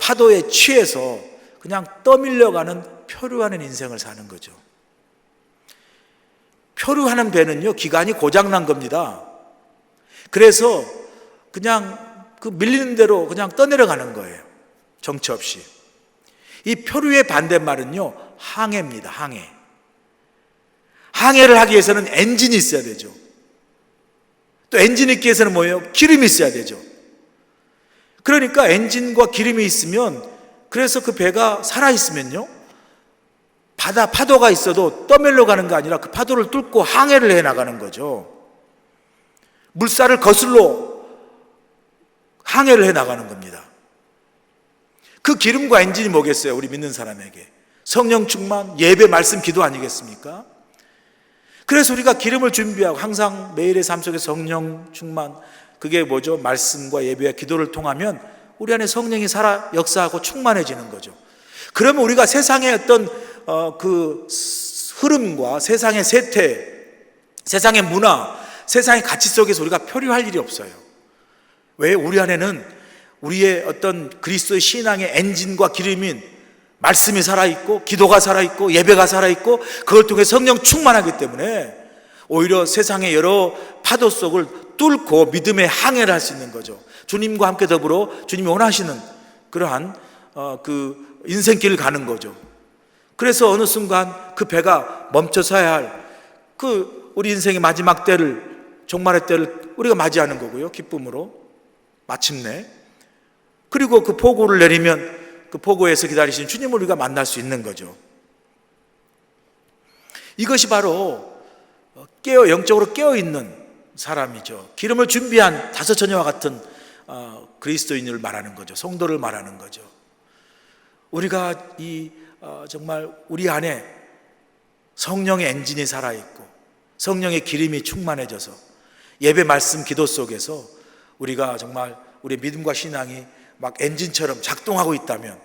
파도에 취해서 그냥 떠밀려가는 표류하는 인생을 사는 거죠. 표류하는 배는요, 기관이 고장난 겁니다. 그래서 그냥 그 밀리는 대로 그냥 떠내려가는 거예요. 정처 없이. 이 표류의 반대말은요, 항해입니다. 항해를 하기 위해서는 엔진이 있어야 되죠. 또 엔진이 있기 위해서는 뭐예요? 기름이 있어야 되죠. 그러니까 엔진과 기름이 있으면, 그래서 그 배가 살아있으면요, 파도가 있어도 떠밀려 가는 게 아니라 그 파도를 뚫고 항해를 해 나가는 거죠. 물살을 거슬러 항해를 해 나가는 겁니다. 그 기름과 엔진이 뭐겠어요? 우리 믿는 사람에게 성령 충만, 예배, 말씀, 기도 아니겠습니까? 그래서 우리가 기름을 준비하고 항상 매일의 삶 속에 성령 충만, 그게 뭐죠? 말씀과 예배와 기도를 통하면 우리 안에 성령이 살아 역사하고 충만해지는 거죠. 그러면 우리가 세상의 어떤 그 흐름과 세상의 세태, 세상의 문화, 세상의 가치 속에서 우리가 표류할 일이 없어요. 왜? 우리 안에는 우리의 어떤 그리스도의 신앙의 엔진과 기름인 말씀이 살아있고, 기도가 살아있고, 예배가 살아있고, 그걸 통해 성령 충만하기 때문에 오히려 세상의 여러 파도 속을 뚫고 믿음의 항해를 할 수 있는 거죠. 주님과 함께 더불어 주님이 원하시는 그러한 그 인생길을 가는 거죠. 그래서 어느 순간 그 배가 멈춰서야 할 그 우리 인생의 마지막 때를, 종말의 때를 우리가 맞이하는 거고요, 기쁨으로 마침내. 그리고 그 포고를 내리면 그 포고에서 기다리신 주님을 우리가 만날 수 있는 거죠. 이것이 바로 영적으로 깨어있는 사람이죠. 기름을 준비한 다섯처녀와 같은 그리스도인을 말하는 거죠. 성도를 말하는 거죠. 우리가 정말 우리 안에 성령의 엔진이 살아있고 성령의 기름이 충만해져서 예배, 말씀, 기도 속에서 우리가 정말 우리의 믿음과 신앙이 막 엔진처럼 작동하고 있다면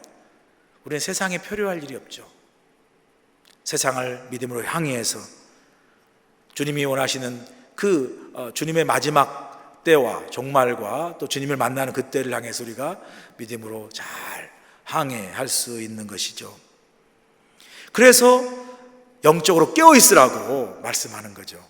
우리는 세상에 표류할 일이 없죠. 세상을 믿음으로 향해서 주님이 원하시는 그 주님의 마지막 때와 종말과 또 주님을 만나는 그 때를 향해서 우리가 믿음으로 잘 항해할 수 있는 것이죠. 그래서 영적으로 깨어있으라고 말씀하는 거죠.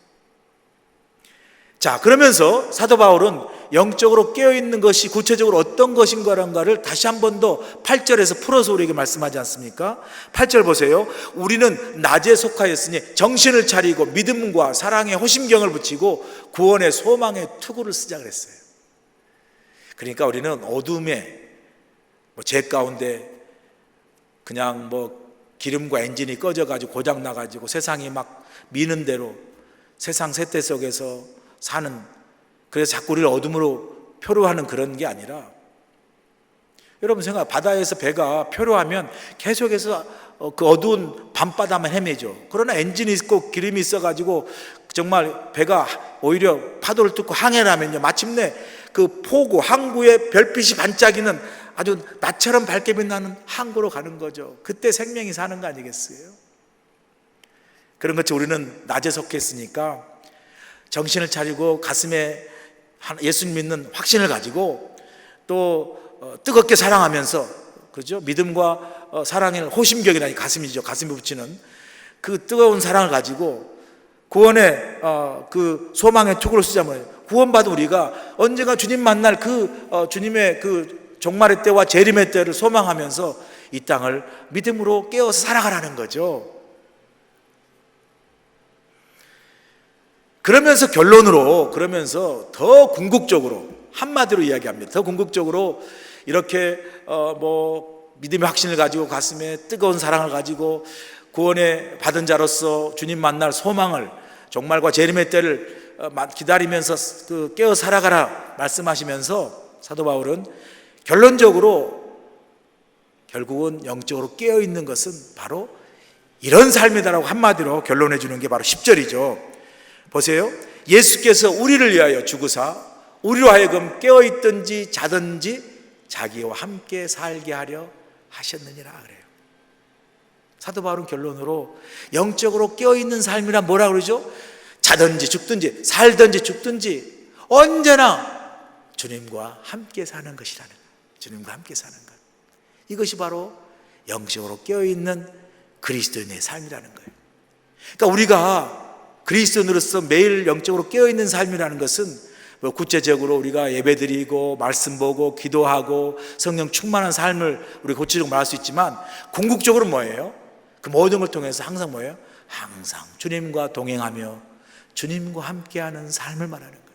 자, 그러면서 사도 바울은 영적으로 깨어있는 것이 구체적으로 어떤 것인가를 다시 한 번 더 8절에서 풀어서 우리에게 말씀하지 않습니까? 8절 보세요. 우리는 낮에 속하였으니 정신을 차리고 믿음과 사랑에 호심경을 붙이고 구원의 소망의 투구를 쓰자 그랬어요. 그러니까 우리는 어둠에 제 가운데 그냥 기름과 엔진이 꺼져가지고 고장 나가지고 세상이 막 미는 대로 세상 세태 속에서 사는, 그래서 자꾸 우리를 어둠으로 표류하는 그런 게 아니라, 여러분 바다에서 배가 표류하면 계속해서 그 어두운 밤바다만 헤매죠. 그러나 엔진이 있고 기름이 있어가지고 정말 배가 오히려 파도를 뚫고 항해를 하면요, 마침내 그 포구, 항구의 별빛이 반짝이는 아주 낮처럼 밝게 빛나는 항구로 가는 거죠. 그때 생명이 사는 거 아니겠어요? 그런 것처럼 우리는 낮에 속했으니까 정신을 차리고 가슴에 예수님 믿는 확신을 가지고 또 뜨겁게 사랑하면서, 그죠? 믿음과 사랑의 호심경이라니, 가슴이죠. 가슴에 붙이는 그 뜨거운 사랑을 가지고 구원의 그 소망의 투구를 쓰자면 구원받은 우리가 언젠가 주님 만날 주님의 그 종말의 때와 재림의 때를 소망하면서 이 땅을 믿음으로 깨어서 살아가라는 거죠. 그러면서 결론으로, 그러면서 더 궁극적으로, 한마디로 이야기합니다. 더 궁극적으로 이렇게 믿음의 확신을 가지고 가슴에 뜨거운 사랑을 가지고 구원에 받은 자로서 주님 만날 소망을, 종말과 재림의 때를 기다리면서 깨어 살아가라 말씀하시면서 사도 바울은 결론적으로 결국은 영적으로 깨어 있는 것은 바로 이런 삶이다라고 한마디로 결론해 주는 게 바로 10절이죠. 보세요. 예수께서 우리를 위하여 죽으사 우리로 하여금 깨어 있든지 자든지 자기와 함께 살게 하려 하셨느니라 그래요. 사도 바울은 결론으로 영적으로 깨어 있는 삶이란 뭐라 그러죠? 자든지 죽든지 살든지 죽든지 언제나 주님과 함께 사는 것이라는 거예요. 주님과 함께 사는 것. 이것이 바로 영적으로 깨어 있는 그리스도인의 삶이라는 거예요. 그러니까 우리가 그리스도인으로서 매일 영적으로 깨어있는 삶이라는 것은 구체적으로 우리가 예배드리고 말씀 보고 기도하고 성령 충만한 삶을 우리 구체적으로 말할 수 있지만 궁극적으로 뭐예요? 그 모든 걸 통해서 항상 뭐예요? 항상 주님과 동행하며 주님과 함께하는 삶을 말하는 거예요.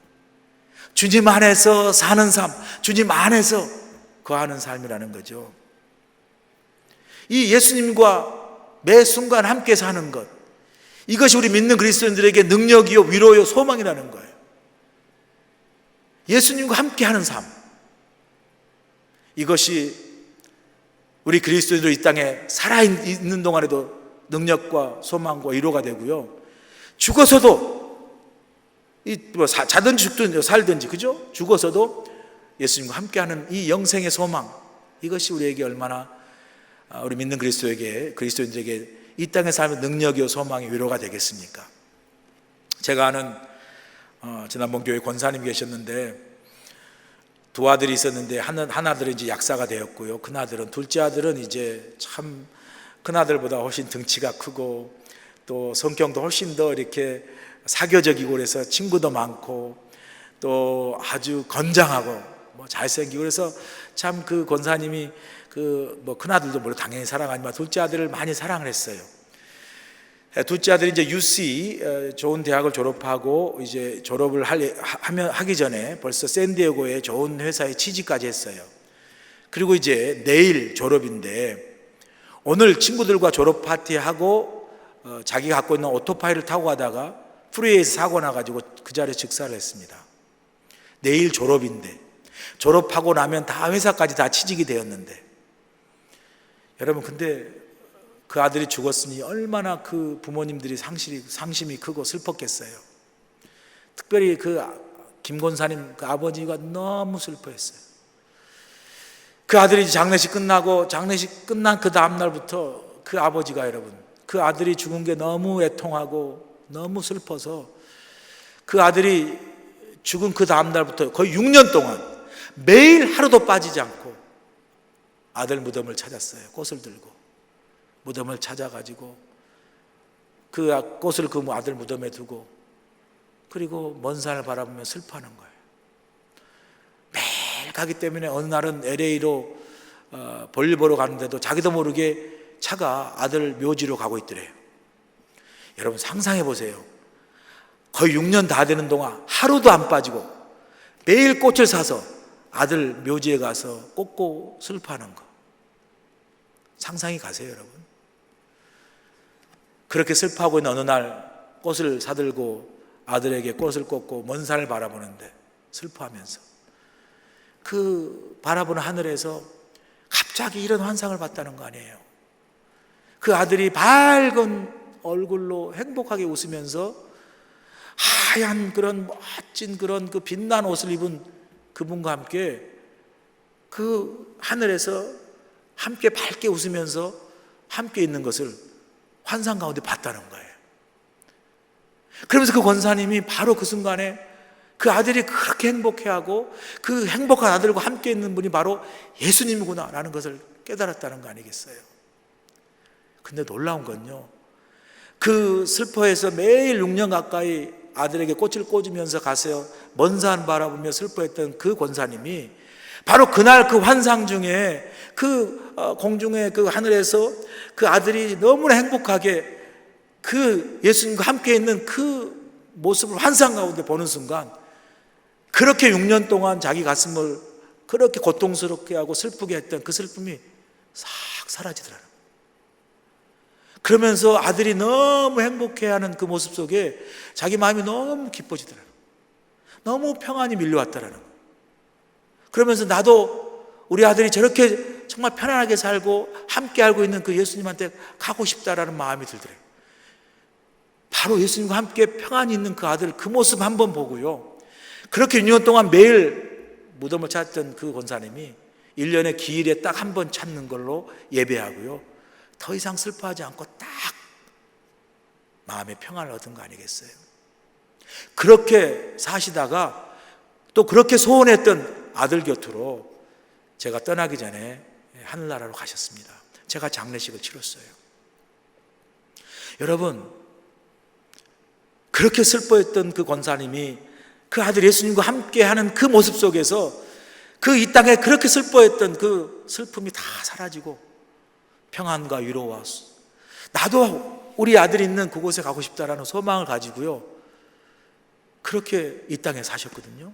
주님 안에서 사는 삶, 주님 안에서 거하는 삶이라는 거죠. 이 예수님과 매 순간 함께 사는 것, 이것이 우리 믿는 그리스도인들에게 능력이요 위로요 소망이라는 거예요. 예수님과 함께하는 삶, 이것이 우리 그리스도인들이 이 땅에 살아있는 동안에도 능력과 소망과 위로가 되고요, 죽어서도 자든지 죽든지 살든지, 그죠? 죽어서도 예수님과 함께하는 이 영생의 소망, 이것이 우리에게 얼마나 우리 믿는 그리스도인들에게 이 땅의 삶의 능력이요 소망이 위로가 되겠습니까? 제가 아는 지난번 교회 권사님 계셨는데 두 아들이 있었는데 한 아들은 이제 약사가 되었고요, 큰 아들은, 둘째 아들은 이제 참 큰 아들보다 훨씬 등치가 크고 또 성격도 훨씬 더 이렇게 사교적이고 그래서 친구도 많고 또 아주 건장하고 잘생기고 그래서 참 그 권사님이 큰 아들도 물론 당연히 사랑하지만 둘째 아들을 많이 사랑을 했어요. 둘째 아들이 이제 UC 좋은 대학을 졸업하고 이제 졸업을 하기 전에 벌써 샌디에고의 좋은 회사에 취직까지 했어요. 그리고 이제 내일 졸업인데 오늘 친구들과 졸업 파티하고 자기가 갖고 있는 오토바이를 타고 가다가 프리웨이에서 사고 나가지고 그 자리에 즉사를 했습니다. 내일 졸업인데 졸업하고 나면 다 회사까지 다 취직이 되었는데, 여러분 근데 그 아들이 죽었으니 얼마나 그 부모님들이 상심이 크고 슬펐겠어요. 특별히 그 김 권사님 그 아버지가 너무 슬퍼했어요. 그 아들이 장례식 끝난 그 다음 날부터 그 아버지가, 여러분, 그 아들이 죽은 게 너무 애통하고 너무 슬퍼서 그 아들이 죽은 그 다음 날부터 거의 6년 동안 매일 하루도 빠지지 않고 아들 무덤을 찾았어요. 꽃을 들고 무덤을 찾아가지고 그 꽃을 그 아들 무덤에 두고 그리고 먼 산을 바라보며 슬퍼하는 거예요. 매일 가기 때문에 어느 날은 LA로 볼일 보러 가는데도 자기도 모르게 차가 아들 묘지로 가고 있더래요. 여러분 상상해 보세요. 거의 6년 다 되는 동안 하루도 안 빠지고 매일 꽃을 사서 아들 묘지에 가서 꽂고 슬퍼하는 거 상상이 가세요, 여러분? 그렇게 슬퍼하고 있는 어느 날 꽃을 사들고 아들에게 꽃을 꽂고 먼 산을 바라보는데 슬퍼하면서 그 바라보는 하늘에서 갑자기 이런 환상을 봤다는 거 아니에요. 그 아들이 밝은 얼굴로 행복하게 웃으면서 하얀 그런 멋진 그런 그 빛난 옷을 입은 그분과 함께 그 하늘에서 함께 밝게 웃으면서 함께 있는 것을 환상 가운데 봤다는 거예요. 그러면서 그 권사님이 바로 그 순간에 그 아들이 그렇게 행복해하고 그 행복한 아들과 함께 있는 분이 바로 예수님이구나 라는 것을 깨달았다는 거 아니겠어요? 근데 놀라운 건요, 그 슬퍼해서 매일 6년 가까이 아들에게 꽃을 꽂으면서 가세요. 먼 산 바라보며 슬퍼했던 그 권사님이 바로 그날 그 환상 중에 그 공중의 그 하늘에서 그 아들이 너무나 행복하게 그 예수님과 함께 있는 그 모습을 환상 가운데 보는 순간 그렇게 6년 동안 자기 가슴을 그렇게 고통스럽게 하고 슬프게 했던 그 슬픔이 싹 사라지더라고요. 그러면서 아들이 너무 행복해하는 그 모습 속에 자기 마음이 너무 기뻐지더라고요. 너무 평안이 밀려왔더라고요. 그러면서 나도 우리 아들이 저렇게 정말 편안하게 살고 함께 알고 있는 그 예수님한테 가고 싶다라는 마음이 들더라고요. 바로 예수님과 함께 평안히 있는 그 아들 그 모습 한번 보고요, 그렇게 6년 동안 매일 무덤을 찾던 그 권사님이 1년에 기일에 딱 한 번 찾는 걸로 예배하고요, 더 이상 슬퍼하지 않고 딱 마음의 평안을 얻은 거 아니겠어요? 그렇게 사시다가 또 그렇게 소원했던 아들 곁으로 제가 떠나기 전에 하늘나라로 가셨습니다. 제가 장례식을 치렀어요. 여러분, 그렇게 슬퍼했던 그 권사님이 그 아들 예수님과 함께하는 그 모습 속에서 그 이 땅에 그렇게 슬퍼했던 그 슬픔이 다 사라지고 평안과 위로와 나도 우리 아들이 있는 그곳에 가고 싶다라는 소망을 가지고요, 그렇게 이 땅에 사셨거든요.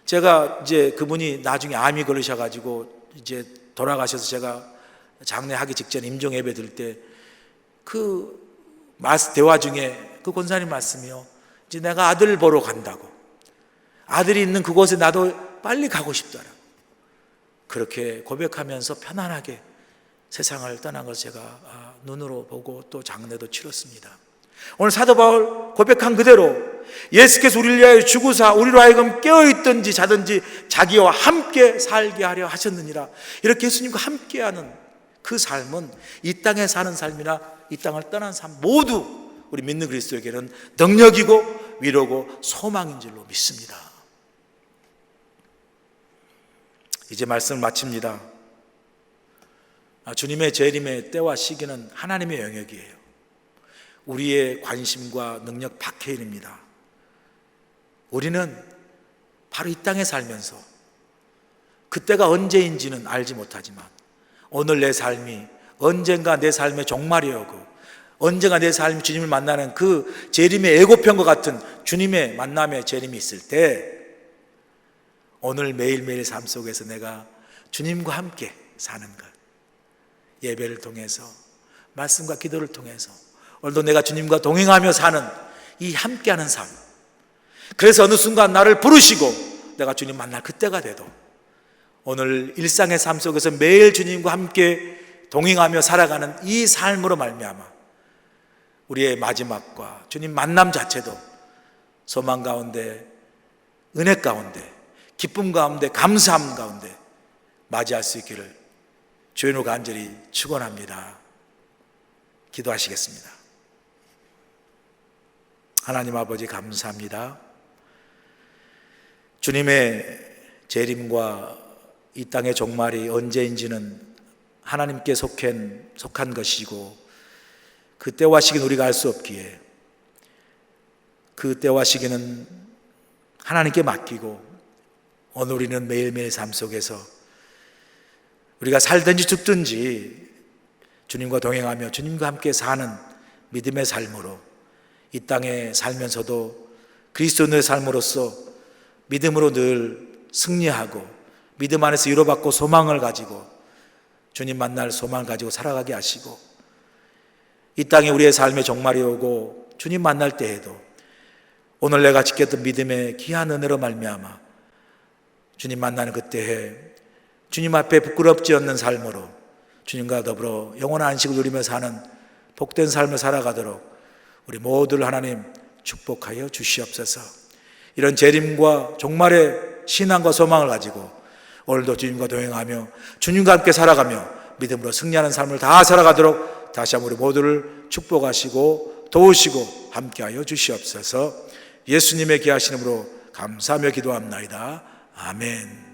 제가 이제 그분이 나중에 암이 걸리셔가지고 이제 돌아가셔서 제가 장례하기 직전 임종 예배 드릴 때 그 대화 중에 그 권사님 말씀이요, 이제 내가 아들 보러 간다고, 아들이 있는 그곳에 나도 빨리 가고 싶더라, 그렇게 고백하면서 편안하게 세상을 떠난 것을 제가 눈으로 보고 또 장례도 치렀습니다. 오늘 사도 바울 고백한 그대로 예수께서 우리를 위하여 죽으사 우리로 하여금 깨어있든지 자든지 자기와 함께 살게 하려 하셨느니라. 이렇게 예수님과 함께하는 그 삶은 이 땅에 사는 삶이나 이 땅을 떠난 삶 모두 우리 믿는 그리스도에게는 능력이고 위로고 소망인 줄로 믿습니다. 이제 말씀을 마칩니다. 주님의 재림의 때와 시기는 하나님의 영역이에요. 우리의 관심과 능력 밖의 일입니다. 우리는 바로 이 땅에 살면서 그때가 언제인지는 알지 못하지만 오늘 내 삶이 언젠가 내 삶의 종말이 오고 언젠가 내 삶이 주님을 만나는 그 재림의 예고편과 같은 주님의 만남의 재림이 있을 때 오늘 매일매일 삶 속에서 내가 주님과 함께 사는 것, 예배를 통해서 말씀과 기도를 통해서 오늘도 내가 주님과 동행하며 사는 이 함께하는 삶, 그래서 어느 순간 나를 부르시고 내가 주님 만날 그때가 돼도 오늘 일상의 삶 속에서 매일 주님과 함께 동행하며 살아가는 이 삶으로 말미암아 우리의 마지막과 주님 만남 자체도 소망 가운데, 은혜 가운데, 기쁨 가운데, 감사함 가운데 맞이할 수 있기를 주님으로 간절히 축원합니다. 기도하시겠습니다. 하나님 아버지 감사합니다. 주님의 재림과 이 땅의 종말이 언제인지는 하나님께 속한 것이고 그 때와 시기는 우리가 알 수 없기에 그 때와 시기는 하나님께 맡기고 오늘 우리는 매일매일 삶 속에서 우리가 살든지 죽든지 주님과 동행하며 주님과 함께 사는 믿음의 삶으로 이 땅에 살면서도 그리스도인의 삶으로서 믿음으로 늘 승리하고 믿음 안에서 위로받고 소망을 가지고 주님 만날 소망을 가지고 살아가게 하시고 이 땅에 우리의 삶의 종말이 오고 주님 만날 때에도 오늘 내가 지켰던 믿음의 귀한 은혜로 말미암아 주님 만나는 그때에 주님 앞에 부끄럽지 않는 삶으로 주님과 더불어 영원한 안식을 누리며 사는 복된 삶을 살아가도록 우리 모두를 하나님 축복하여 주시옵소서. 이런 재림과 종말의 신앙과 소망을 가지고 오늘도 주님과 동행하며 주님과 함께 살아가며 믿음으로 승리하는 삶을 다 살아가도록 다시 한번 우리 모두를 축복하시고 도우시고 함께하여 주시옵소서. 예수님의 귀하신 이름으로 감사하며 기도합나이다. 아멘.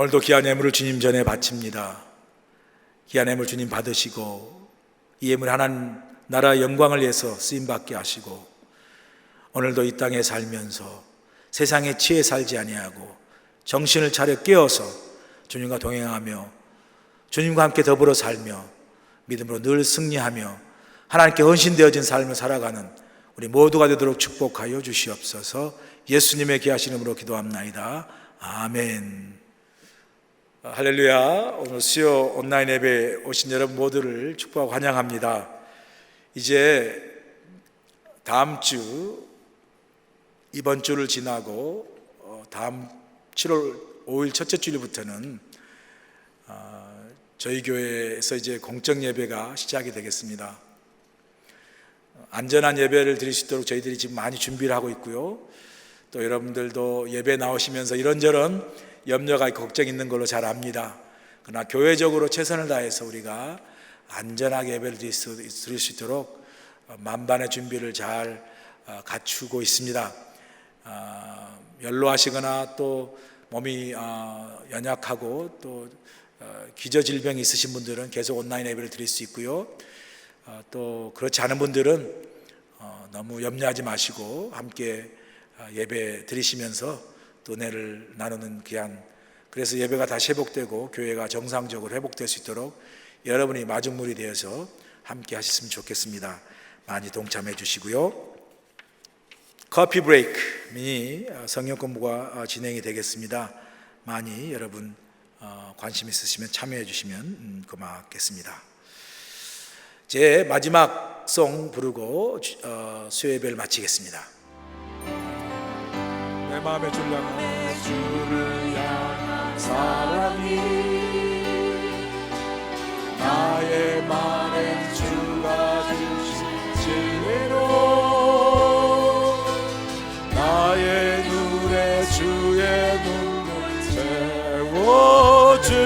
오늘도 귀한 예물을 주님 전에 바칩니다. 귀한 예물 주님 받으시고 이 예물 하나님 나라의 영광을 위해서 쓰임받게 하시고 오늘도 이 땅에 살면서 세상에 치에 살지 아니하고 정신을 차려 깨어서 주님과 동행하며 주님과 함께 더불어 살며 믿음으로 늘 승리하며 하나님께 헌신되어진 삶을 살아가는 우리 모두가 되도록 축복하여 주시옵소서. 예수님의 귀하신 이름으로 기도합나이다. 아멘. 할렐루야. 오늘 수요 온라인 예배에 오신 여러분 모두를 축복하고 환영합니다. 이제 다음 주 이번 주를 지나고 다음 7월 5일 첫째 주일부터는 저희 교회에서 이제 공적 예배가 시작이 되겠습니다. 안전한 예배를 드릴 수 있도록 저희들이 지금 많이 준비를 하고 있고요. 또 여러분들도 예배 나오시면서 이런저런 염려가 있고 걱정이 있는 걸로 잘 압니다. 그러나 교회적으로 최선을 다해서 우리가 안전하게 예배를 드릴 수 있도록 만반의 준비를 잘 갖추고 있습니다. 연로하시거나 또 몸이 연약하고 또 기저질병이 있으신 분들은 계속 온라인 예배를 드릴 수 있고요. 또 그렇지 않은 분들은 너무 염려하지 마시고 함께 예배 드리시면서 또 은혜를 나누는 귀한, 그래서 예배가 다시 회복되고 교회가 정상적으로 회복될 수 있도록 여러분이 마중물이 되어서 함께 하셨으면 좋겠습니다. 많이 동참해 주시고요. 커피 브레이크 미니 성경 공부가 진행이 되겠습니다. 많이 여러분 관심 있으시면 참여해 주시면 고맙겠습니다. 제 마지막 송 부르고 수요 예배를 마치겠습니다. 내 마음의 주를 향한 사랑이 나의 말에 주가 주신 진리로 나의 눈에 주의 눈을 채워주소서.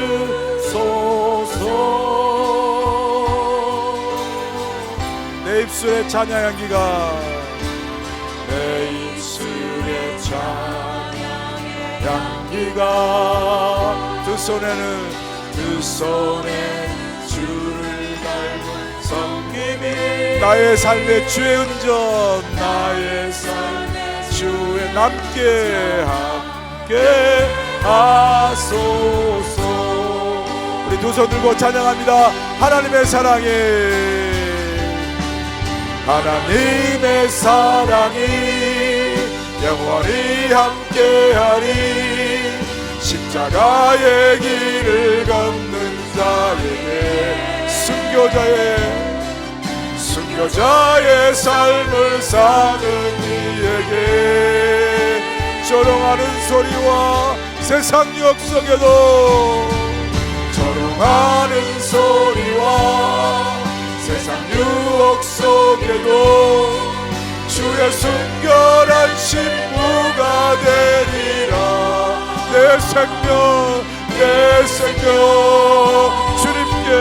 내 입술의 찬양 향기가 내 입술의 찬양 향기가 두 손에 주를 닮은 섬김이 나의 삶의 주의 운전 나의 삶의 주의 함께 하소서. 우리 두 손 들고 찬양합니다. 하나님의 사랑이 영원히 함께하리. 십자가의 길을 걷는 자에게 순교자의 삶을 사는 이에게 조롱하는 소리와 세상 유혹 속에도 세상 유혹 속에도 주의 순결한 신부가 되리라. 내 생명 주님께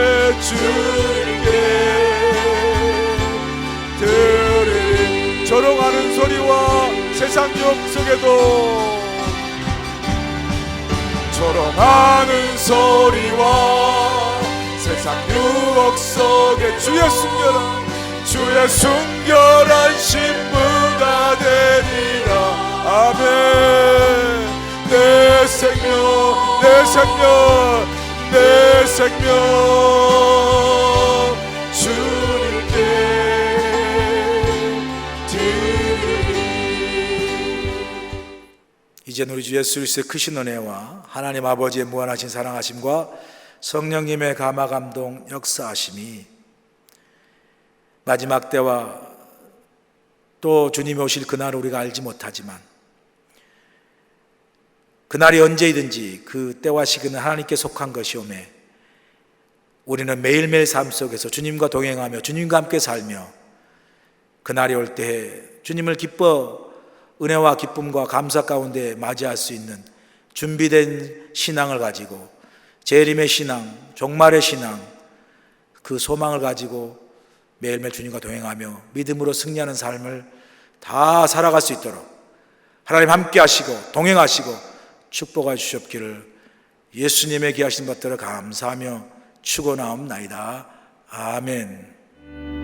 드리리. 조롱하는 소리와 세상 유혹 속에도 세상 유혹 속에 주의 순결한 신부가 되리라. 아멘. 내 생명 주님께 드리리. 이제는 우리 주 예수 그리스도의 크신 은혜와 하나님 아버지의 무한하신 사랑하심과 성령님의 감화 감동 역사하심이 마지막 때와 또 주님이 오실 그날을 우리가 알지 못하지만 그날이 언제이든지 그 때와 시기는 하나님께 속한 것이오매 우리는 매일매일 삶 속에서 주님과 동행하며 주님과 함께 살며 그날이 올 때에 주님을 기뻐 은혜와 기쁨과 감사 가운데 맞이할 수 있는 준비된 신앙을 가지고 재림의 신앙, 종말의 신앙, 그 소망을 가지고 매일매일 주님과 동행하며 믿음으로 승리하는 삶을 다 살아갈 수 있도록 하나님 함께 하시고 동행하시고 축복해 주시옵기를 예수님의 귀하신 받들어 감사하며 축원하옵나이다. 아멘.